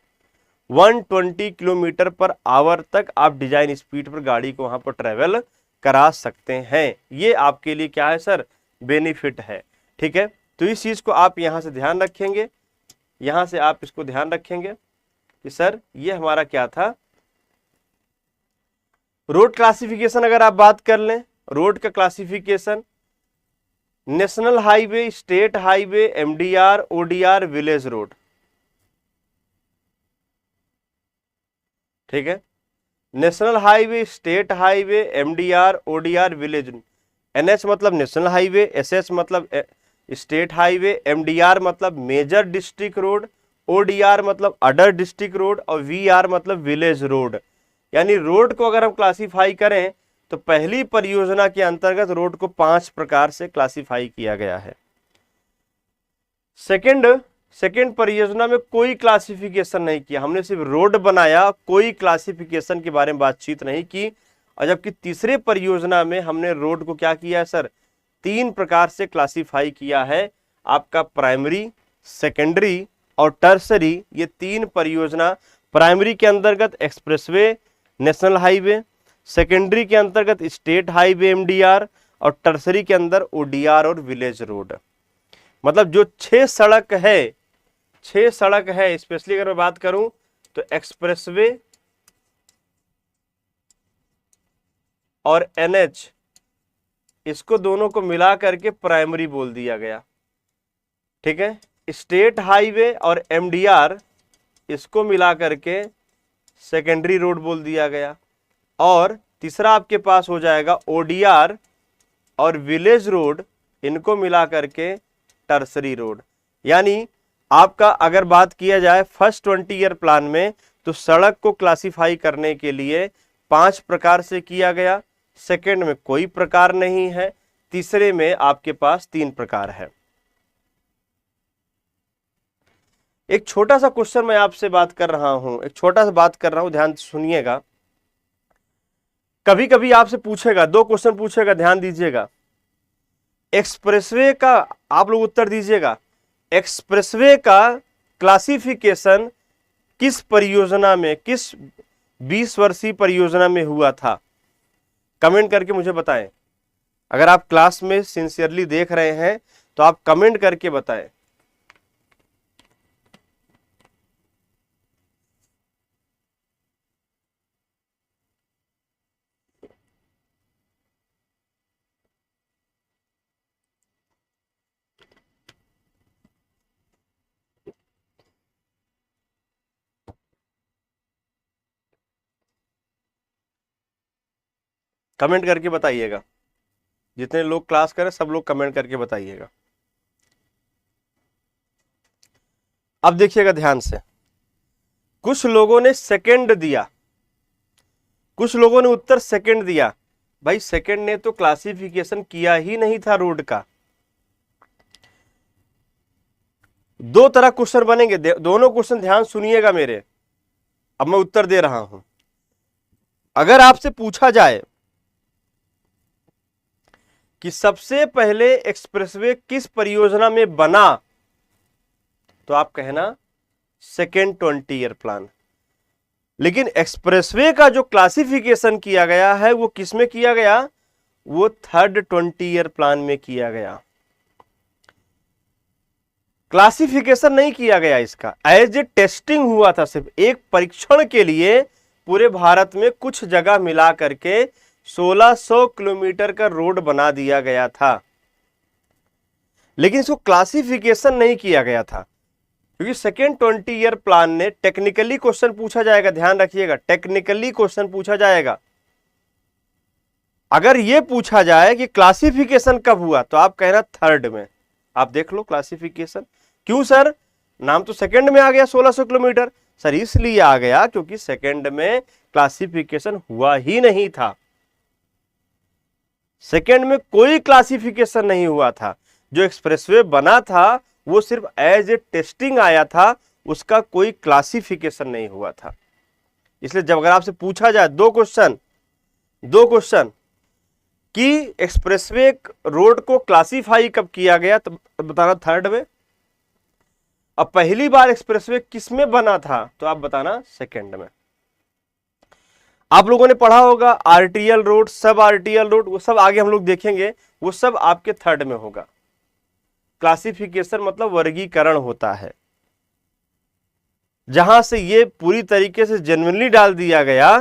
120 kilometre per hour तक आप डिजाइन स्पीड पर गाड़ी को वहां पर ट्रेवल करा सकते हैं। ये आपके लिए क्या है सर? बेनिफिट है, ठीक है। तो इस चीज को आप यहां से ध्यान रखेंगे, यहां से आप इसको ध्यान रखेंगे कि सर ये हमारा क्या था, रोड क्लासिफिकेशन। अगर आप बात कर लें रोड का classification, national highway, state highway, MDR, ODR, village road, ठीक है। National highway, state highway, MDR, ODR, village. NH मतलब नेशनल हाईवे, एसएच मतलब स्टेट हाईवे, एमडीआर मतलब मेजर डिस्ट्रिक्ट रोड, ओडीआर मतलब अदर डिस्ट्रिक्ट रोड, और VR मतलब village road. यानी road को अगर हम क्लासिफाई करें तो पहली परियोजना के अंतर्गत रोड को 5 प्रकार से क्लासिफाई किया गया है। सेकंड परियोजना में कोई क्लासिफिकेशन नहीं किया, हमने सिर्फ रोड बनाया, कोई क्लासिफिकेशन के बारे में बातचीत नहीं की। और जबकि तीसरे परियोजना में हमने रोड को क्या किया है सर? 3 प्रकार से क्लासिफाई किया है। आपका प्राइमरी, सेकेंडरी और टर्सरी, ये 3 परियोजना। प्राइमरी के अंतर्गत एक्सप्रेसवे, नेशनल हाईवे, सेकेंडरी के अंतर्गत स्टेट हाईवे एमडीआर, और टर्सरी के अंदर ओडीआर और विलेज रोड। मतलब जो 6 सड़क है, स्पेशली अगर मैं बात करूं तो एक्सप्रेसवे और एनएच, इसको दोनों को मिला करके प्राइमरी बोल दिया गया, ठीक है। स्टेट हाईवे और एमडीआर, इसको मिला करके सेकेंडरी रोड बोल दिया गया। और तीसरा आपके पास हो जाएगा ओडीआर और विलेज रोड, इनको मिला करके टर्सरी रोड। यानी आपका अगर बात किया जाए फर्स्ट 20 ईयर प्लान में, तो सड़क को क्लासिफाई करने के लिए 5 प्रकार से किया गया, सेकंड में कोई प्रकार नहीं है, तीसरे में आपके पास 3 प्रकार है। एक छोटा सा क्वेश्चन मैं आपसे बात कर रहा हूं, ध्यान से सुनिएगा। कभी कभी आपसे पूछेगा, 2 क्वेश्चन पूछेगा, ध्यान दीजिएगा। एक्सप्रेसवे का आप लोग उत्तर दीजिएगा, एक्सप्रेसवे का क्लासिफिकेशन किस परियोजना में, किस 20 वर्षीय परियोजना में हुआ था? कमेंट करके मुझे बताएं। अगर आप क्लास में सिंसियरली देख रहे हैं तो आप कमेंट करके बताएं। कमेंट करके बताइएगा, जितने लोग क्लास करें सब लोग कमेंट करके बताइएगा। अब देखिएगा ध्यान से, कुछ लोगों ने सेकंड दिया, कुछ लोगों ने उत्तर सेकंड दिया। भाई सेकंड ने तो क्लासिफिकेशन किया ही नहीं था रोड का। दो तरह क्वेश्चन बनेंगे, दोनों क्वेश्चन ध्यान सुनिएगा मेरे, अब मैं उत्तर दे रहा हूं। अगर आपसे पूछा जाए कि सबसे पहले एक्सप्रेसवे किस परियोजना में बना, तो आप कहना सेकेंड 20 ईयर प्लान। लेकिन एक्सप्रेसवे का जो क्लासिफिकेशन किया गया है वो किस में किया गया, वो थर्ड 20 ईयर प्लान में किया गया। क्लासिफिकेशन नहीं किया गया, इसका एज ए टेस्टिंग हुआ था, सिर्फ एक परीक्षण के लिए पूरे भारत में कुछ जगह मिला करके 1600 किलोमीटर का रोड बना दिया गया था। लेकिन इसको क्लासिफिकेशन नहीं किया गया था, क्योंकि सेकेंड 20 ईयर प्लान ने टेक्निकली क्वेश्चन पूछा जाएगा, ध्यान रखिएगा, टेक्निकली क्वेश्चन पूछा जाएगा। अगर यह पूछा जाए कि क्लासिफिकेशन कब हुआ, तो आप कहना थर्ड में। आप देख लो क्लासिफिकेशन, क्यों सर, नाम तो सेकंड में आ गया 1600 किलोमीटर। सर इसलिए आ गया क्योंकि सेकंड में क्लासिफिकेशन हुआ ही नहीं था, सेकंड में कोई क्लासिफिकेशन नहीं हुआ था। जो एक्सप्रेसवे बना था वो सिर्फ एज ए टेस्टिंग आया था, उसका कोई क्लासिफिकेशन नहीं हुआ था। इसलिए जब अगर आपसे पूछा जाए दो क्वेश्चन कि एक्सप्रेसवे रोड को क्लासिफाई कब किया गया, तो बताना थर्ड में। अब पहली बार एक्सप्रेसवे किस में बना था, तो आप बताना सेकंड में। आप लोगों ने पढ़ा होगा आरटीएल रोड, सब आरटीएल रोड, वो सब आगे हम लोग देखेंगे, वो सब आपके थर्ड में होगा। क्लासिफिकेशन मतलब वर्गीकरण होता है, जहां से ये पूरी तरीके से जेन्युइनली डाल दिया गया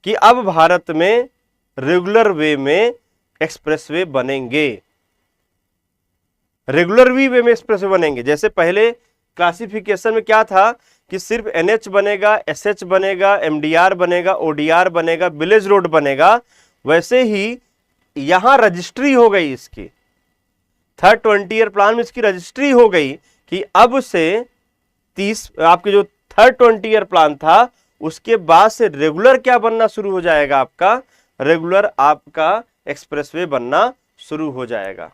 कि अब भारत में रेगुलर वे में एक्सप्रेसवे बनेंगे, रेगुलर वे में एक्सप्रेसवे बनेंगे। जैसे पहले क्लासिफिकेशन में क्या था कि सिर्फ एनएच बनेगा, एसएच बनेगा, एमडीआर बनेगा, ओडीआर बनेगा, विलेज रोड बनेगा, वैसे ही यहां रजिस्ट्री हो गई इसकी। थर्ड 20 ईयर प्लान में इसकी रजिस्ट्री हो गई कि अब से 30 आपके जो थर्ड 20 ईयर प्लान था उसके बाद से रेगुलर क्या बनना शुरू हो जाएगा, आपका रेगुलर आपका एक्सप्रेसवे बनना शुरू हो जाएगा।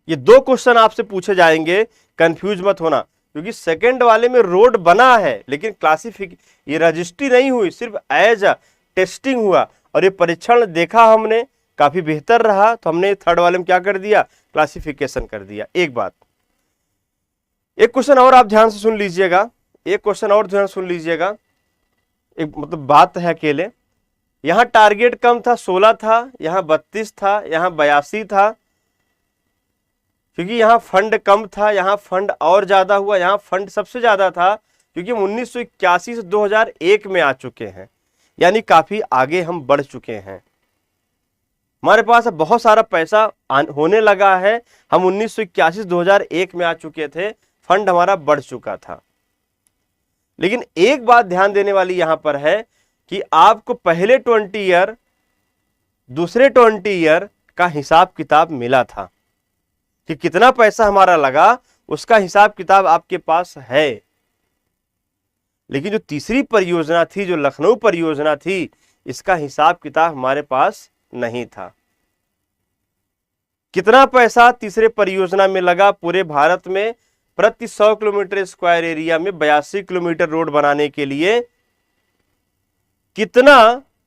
ये दो क्वेश्चन आपसे पूछे जाएंगे, कंफ्यूज मत होना, क्योंकि सेकंड वाले में रोड बना है लेकिन ये रजिस्ट्री नहीं हुई, सिर्फ एज अ टेस्टिंग हुआ, और ये परीक्षण देखा हमने काफी बेहतर रहा, तो हमने थर्ड वाले में क्या कर दिया, क्लासिफिकेशन कर दिया। एक बात, एक क्वेश्चन और आप ध्यान से सुन लीजिएगा, एक क्वेश्चन और ध्यान सुन लीजिएगा, एक मतलब बात है अकेले। यहां टारगेट कम था, 16 था, यहां 32 था, यहां 82 था, क्योंकि यहां फंड कम था, यहां फंड और ज्यादा हुआ, यहां फंड सबसे ज्यादा था, क्योंकि हम 1981 से 2001 में आ चुके हैं, यानी काफी आगे हम बढ़ चुके हैं। हमारे पास अब बहुत सारा पैसा होने लगा है, हम 1981 से 2001 में आ चुके थे, फंड हमारा बढ़ चुका था। लेकिन एक बात ध्यान देने वाली यहां पर है कि आपको पहले 20 ईयर दूसरे 20 ईयर का हिसाब किताब मिला था कि कितना पैसा हमारा लगा, उसका हिसाब किताब आपके पास है। लेकिन जो तीसरी परियोजना थी, जो लखनऊ परियोजना थी, इसका हिसाब किताब हमारे पास नहीं था। कितना पैसा तीसरे परियोजना में लगा पूरे भारत में, प्रति 100 किलोमीटर स्क्वायर एरिया में 82 किलोमीटर रोड बनाने के लिए कितना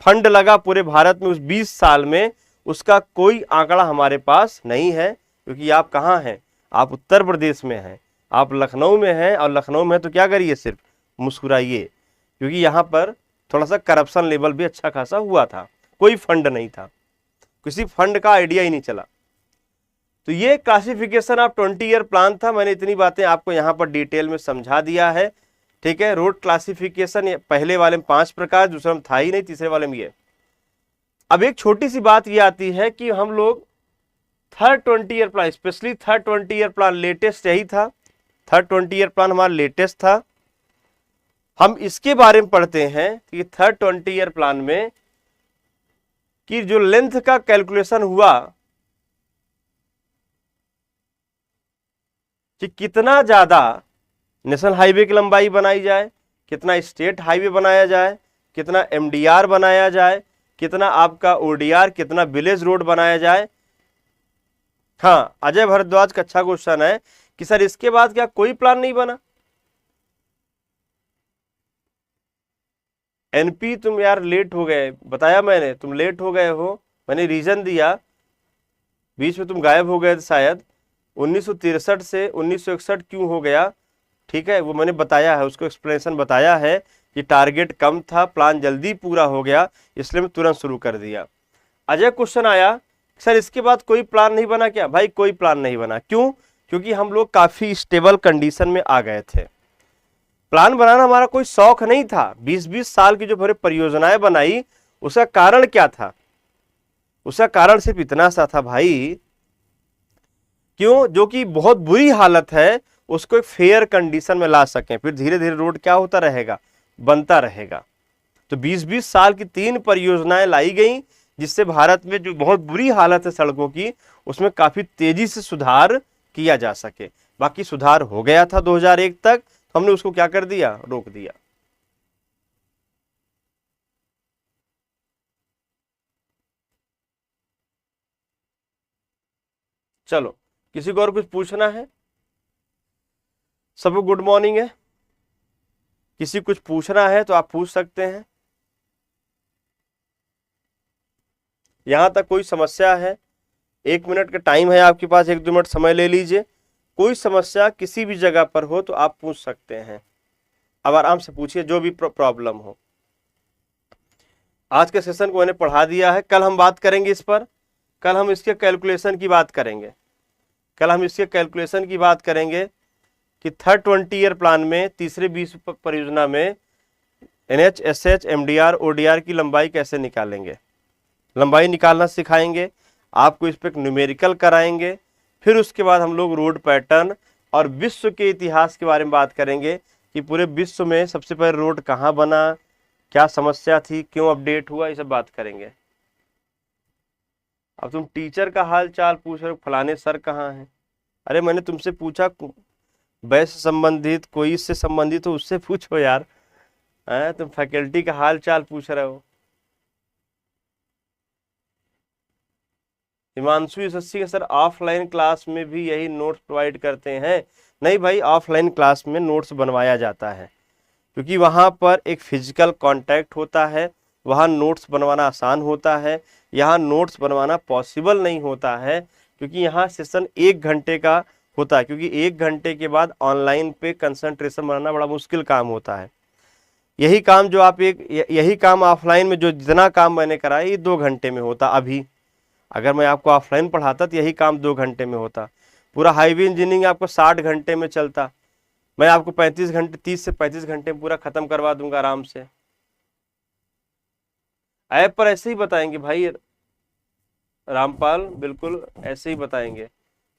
फंड लगा पूरे भारत में उस 20 साल में, उसका कोई आंकड़ा हमारे पास नहीं है। क्योंकि आप कहाँ हैं, आप उत्तर प्रदेश में हैं, आप लखनऊ में हैं, और लखनऊ में तो क्या करिए, सिर्फ मुस्कुराइए, क्योंकि यहाँ पर थोड़ा सा करप्शन लेवल भी अच्छा खासा हुआ था, कोई फंड नहीं था, किसी फंड का आइडिया ही नहीं चला। तो ये क्लासिफिकेशन ऑफ 20 ईयर प्लान था। मैंने इतनी बातें आपको यहाँ पर डिटेल में समझा दिया है, ठीक है। रोड क्लासिफिकेशन पहले वाले में 5 प्रकार, दूसरे में था ही नहीं, तीसरे वाले में ये। अब एक छोटी सी बात ये आती है कि हम लोग third 20 year plan, specially third 20 year plan latest यही था, थर्ड 20 ईयर प्लान हमारा लेटेस्ट था। हम इसके बारे में पढ़ते हैं कि थर्ड 20 ईयर प्लान में कि जो लेंथ का कैलकुलेशन हुआ कि कितना ज्यादा नेशनल हाईवे की लंबाई बनाई जाए, कितना स्टेट हाईवे बनाया जाए, कितना एमडीआर बनाया जाए, कितना आपका ओडीआर, कितना विलेज रोड बनाया जाए। हाँ, अजय भारद्वाज का अच्छा क्वेश्चन है कि सर इसके बाद क्या कोई प्लान नहीं बना? एनपी तुम यार लेट हो गए, बताया मैंने, तुम लेट हो गए हो, मैंने रीजन दिया, बीच में तुम गायब हो गए थे शायद। 1963 से 1961 क्यों हो गया, ठीक है, वो मैंने बताया है, उसको एक्सप्लेनेशन बताया है कि टारगेट कम था, प्लान जल्दी पूरा हो गया, इसलिए मैं तुरंत शुरू कर दिया। अजय क्वेश्चन आया सर इसके बाद कोई प्लान नहीं बना क्या? भाई कोई प्लान नहीं बना। क्यों? क्योंकि हम लोग काफी स्टेबल कंडीशन में आ गए थे। प्लान बनाना हमारा कोई शौक नहीं था। 20-20 साल की जो भरे परियोजनाएं बनाई, उसका कारण क्या था? उसका कारण सिर्फ इतना सा था भाई, क्यों, जो कि बहुत बुरी हालत है उसको एक फेयर कंडीशन में ला सकें, फिर धीरे धीरे रोड क्या होता रहेगा, बनता रहेगा। तो 20-20 साल की 3 परियोजनाएं लाई गई, जिससे भारत में जो बहुत बुरी हालत है सड़कों की, उसमें काफी तेजी से सुधार किया जा सके। बाकी सुधार हो गया था 2001 तक, तो हमने उसको क्या कर दिया, रोक दिया। चलो, किसी को और कुछ पूछना है? सबको गुड मॉर्निंग है। किसी कुछ पूछना है तो आप पूछ सकते हैं। यहां तक कोई समस्या है? 1 मिनट का टाइम है आपके पास, 1-2 मिनट समय ले लीजिए। कोई समस्या किसी भी जगह पर हो तो आप पूछ सकते हैं। अब आराम से पूछिए, जो भी प्रॉब्लम हो। आज के सेशन को मैंने पढ़ा दिया है, कल हम बात करेंगे इस पर। कल हम इसके कैलकुलेशन की बात करेंगे। कल हम इसके कैलकुलेशन की बात करेंगे कि थर्ड 20 ईयर प्लान में तीसरे 20 परियोजना में एनएच, एसएच, एमडीआर, ओडीआर की लंबाई कैसे निकालेंगे। लंबाई निकालना सिखाएंगे आपको, इस पर एक न्यूमेरिकल कराएंगे। फिर उसके बाद हम लोग रोड पैटर्न और विश्व के इतिहास के बारे में बात करेंगे कि पूरे विश्व में सबसे पहले रोड कहाँ बना, क्या समस्या थी, क्यों अपडेट हुआ, ये सब बात करेंगे। अब तुम टीचर का हाल चाल पूछ रहे हो, फलाने सर कहाँ हैं। अरे मैंने तुमसे पूछा बैच से संबंधित, कोई इससे संबंधित हो उससे पूछो यार। तुम फैकल्टी का हाल चाल पूछ रहे हो। हिमांशु यशस्वी के सर ऑफलाइन क्लास में भी यही नोट्स प्रोवाइड करते हैं? नहीं भाई, ऑफलाइन क्लास में नोट्स बनवाया जाता है, क्योंकि वहाँ पर एक फिजिकल कांटेक्ट होता है, वहाँ नोट्स बनवाना आसान होता है। यहाँ नोट्स बनवाना पॉसिबल नहीं होता है, क्योंकि यहाँ सेशन 1 घंटे का होता है, क्योंकि 1 घंटे के बाद ऑनलाइन पे कंसंट्रेशन बनाना बड़ा मुश्किल काम होता है। यही काम जो आप यही काम ऑफलाइन में जो जितना काम मैंने कराया, ये 2 घंटे में होता। अभी अगर मैं आपको ऑफलाइन पढ़ाता तो यही काम 2 घंटे में होता। पूरा हाईवे इंजीनियरिंग आपको 60 घंटे में चलता, मैं आपको 35 घंटे, 30 से 35 घंटे में पूरा खत्म करवा दूंगा आराम से। ऐप पर ऐसे ही बताएंगे भाई रामपाल, बिल्कुल ऐसे ही बताएंगे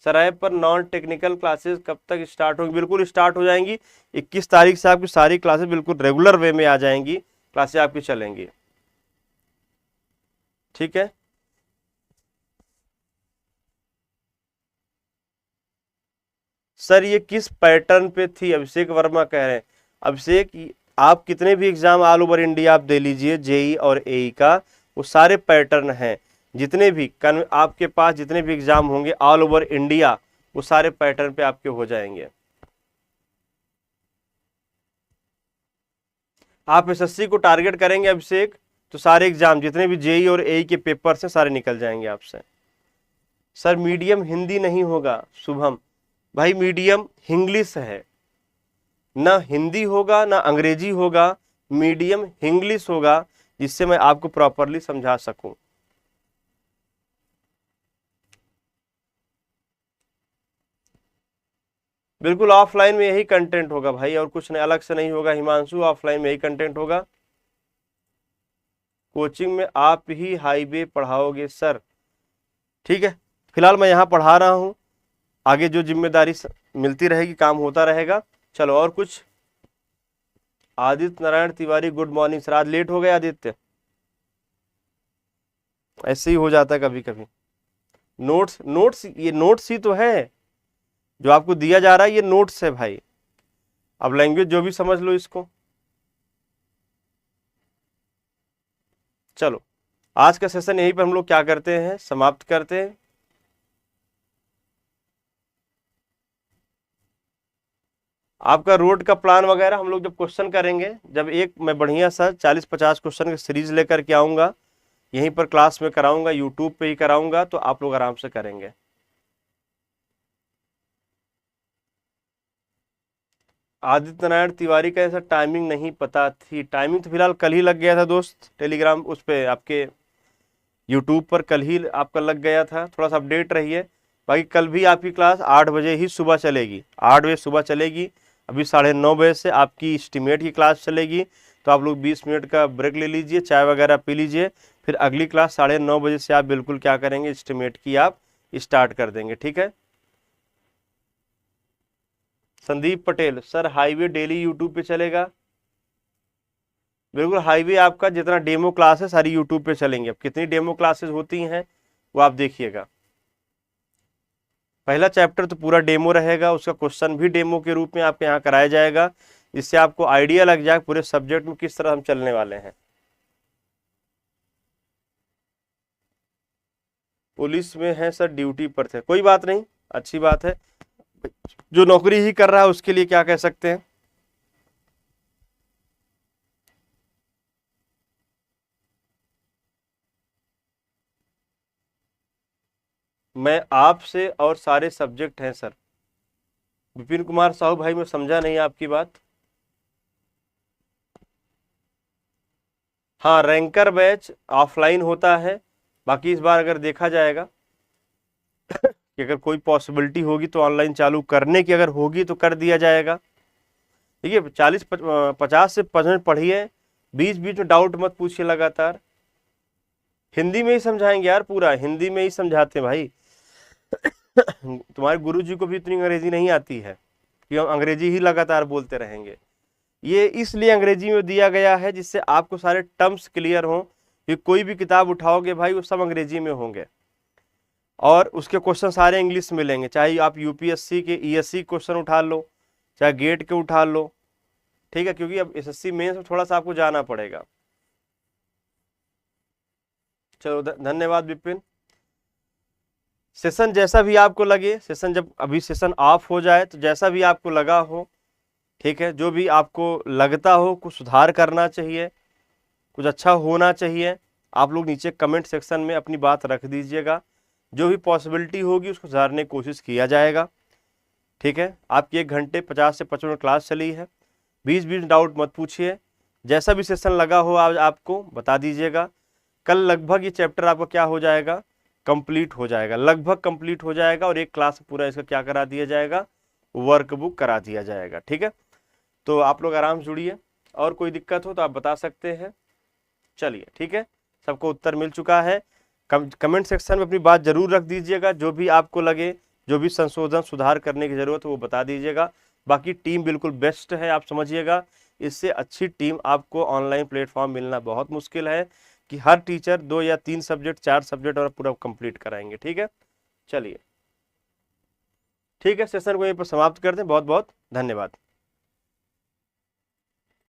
सर। ऐप पर नॉन टेक्निकल क्लासेस कब तक स्टार्ट होंगी? बिल्कुल स्टार्ट हो जाएंगी। 21 तारीख से आपकी सारी क्लासेस बिल्कुल रेगुलर वे में आ जाएंगी, क्लासेस आपकी चलेंगी, ठीक है। सर ये किस पैटर्न पे थी? अभिषेक वर्मा कह रहे हैं। अभिषेक, आप कितने भी एग्जाम ऑल ओवर इंडिया आप दे लीजिए, जेई और एई का, वो सारे पैटर्न हैं। जितने भी आपके पास जितने भी एग्जाम होंगे ऑल ओवर इंडिया, वो सारे पैटर्न पे आपके हो जाएंगे। आप एसएससी को टारगेट करेंगे अभिषेक, तो सारे एग्जाम जितने भी जेई और एई के पेपर्स हैं सारे निकल जाएंगे आपसे। सर मीडियम हिंदी नहीं होगा शुभम भाई, मीडियम इंग्लिश है, ना हिंदी होगा ना अंग्रेजी होगा, मीडियम इंग्लिश होगा, जिससे मैं आपको प्रॉपरली समझा सकूं। बिल्कुल ऑफलाइन में यही कंटेंट होगा भाई, और कुछ नहीं, अलग से नहीं होगा। हिमांशु, ऑफलाइन में यही कंटेंट होगा। कोचिंग में आप ही हाईवे पढ़ाओगे सर? ठीक है, फिलहाल मैं यहाँ पढ़ा रहा हूँ, आगे जो जिम्मेदारी मिलती रहेगी, काम होता रहेगा। चलो और कुछ? Aditya Narayan Tiwari, good morning sir. आज लेट हो गए आदित्य, ऐसे ही हो जाता है कभी कभी। नोट्स नोट्स ये नोट्स ही तो है जो आपको दिया जा रहा है, ये नोट्स है भाई। अब लैंग्वेज जो भी समझ लो इसको। चलो, आज का सेशन यहीं पर हम लोग क्या करते हैं, समाप्त करते हैं। आपका रोड का प्लान वगैरह हम लोग जब क्वेश्चन करेंगे, जब एक मैं बढ़िया सा 40-50 क्वेश्चन की सीरीज लेकर के आऊँगा, यहीं पर क्लास में कराऊंगा, यूट्यूब पे ही कराऊंगा, तो आप लोग आराम से करेंगे। आदित्य नारायण तिवारी का ऐसा टाइमिंग नहीं पता थी। टाइमिंग तो फिलहाल कल ही लग गया था दोस्त, टेलीग्राम उस पे आपके यूट्यूब पर कल ही आपका लग गया था। थोड़ा सा अपडेट रहिए। बाकी कल भी आपकी क्लास 8 बजे ही सुबह चलेगी, 8 बजे सुबह चलेगी। अभी 9:30 बजे से आपकी एस्टीमेट की क्लास चलेगी, तो आप लोग 20 मिनट का ब्रेक ले लीजिए, चाय वगैरह पी लीजिए, फिर अगली क्लास 9:30 बजे से आप बिल्कुल क्या करेंगे, एस्टीमेट की आप स्टार्ट कर देंगे। ठीक है। Sandeep Patel sir, highway daily YouTube पे चलेगा? बिल्कुल, हाईवे आपका जितना डेमो क्लास है सारी यूट्यूब पे चलेंगे। अब कितनी डेमो क्लासेस होती हैं वो आप देखिएगा। पहला चैप्टर तो पूरा डेमो रहेगा, उसका क्वेश्चन भी डेमो के रूप में आपके यहाँ कराया जाएगा, जिससे आपको आइडिया लग जाए पूरे सब्जेक्ट में किस तरह हम चलने वाले हैं। पुलिस में है सर, ड्यूटी पर थे, कोई बात नहीं, अच्छी बात है। जो नौकरी ही कर रहा है उसके लिए क्या कह सकते हैं। मैं आपसे और सारे सब्जेक्ट हैं सर। विपिन कुमार साहू भाई, मैं समझा नहीं आपकी बात। हाँ, रैंकर बैच ऑफलाइन होता है, बाकी इस बार अगर देखा जाएगा कि अगर कोई पॉसिबिलिटी होगी तो ऑनलाइन चालू करने की, अगर होगी तो कर दिया जाएगा। देखिए 50 से 50 पढ़िए, बीच बीच में डाउट मत पूछिए लगातार। हिंदी में ही समझाएंगे यार, पूरा हिंदी में ही समझाते हैं भाई। तुम्हारे गुरुजी को भी इतनी अंग्रेजी नहीं आती है कि हम अंग्रेजी ही लगातार बोलते रहेंगे। ये इसलिए अंग्रेजी में दिया गया है जिससे आपको सारे टर्म्स क्लियर हों, कि कोई भी किताब उठाओगे भाई वो सब अंग्रेजी में होंगे, और उसके क्वेश्चन सारे इंग्लिश में मिलेंगे। चाहे आप यूपीएससी के ईएससी क्वेश्चन उठा लो, चाहे गेट के उठा लो। ठीक है, क्योंकि अब एसएससी मेंस में थोड़ा सा आपको जाना पड़ेगा। चलो, धन्यवाद विपिन। सेशन जैसा भी आपको लगे, सेशन जब अभी सेशन ऑफ हो जाए तो जैसा भी आपको लगा हो, ठीक है, जो भी आपको लगता हो कुछ सुधार करना चाहिए, कुछ अच्छा होना चाहिए, आप लोग नीचे कमेंट सेक्शन में अपनी बात रख दीजिएगा। जो भी पॉसिबिलिटी होगी उसको सुधारने की कोशिश किया जाएगा। ठीक है, आपकी 1 घंटे 50 से 55 क्लास चली है, बीच बीच डाउट मत पूछिए। जैसा भी सेशन लगा हो आज आपको बता दीजिएगा। कल लगभग ये चैप्टर आपका क्या हो जाएगा, कंप्लीट हो जाएगा, लगभग कंप्लीट हो जाएगा, और एक क्लास पूरा इसका क्या करा दिया जाएगा, वर्कबुक करा दिया जाएगा। ठीक है, तो आप लोग आराम से जुड़िए, और कोई दिक्कत हो तो आप बता सकते हैं। चलिए ठीक है, सबको उत्तर मिल चुका है। कमेंट सेक्शन में अपनी बात जरूर रख दीजिएगा, जो भी आपको लगे, जो भी संशोधन सुधार करने की जरूरत है वो बता दीजिएगा। बाकी टीम बिल्कुल बेस्ट है, आप समझिएगा। इससे अच्छी टीम आपको ऑनलाइन प्लेटफॉर्म मिलना बहुत मुश्किल है, कि हर टीचर 2 या 3 सब्जेक्ट 4 सब्जेक्ट और पूरा कंप्लीट कराएंगे। ठीक है, चलिए ठीक है, सेशन को यहीं पर समाप्त करते हैं। बहुत बहुत धन्यवाद।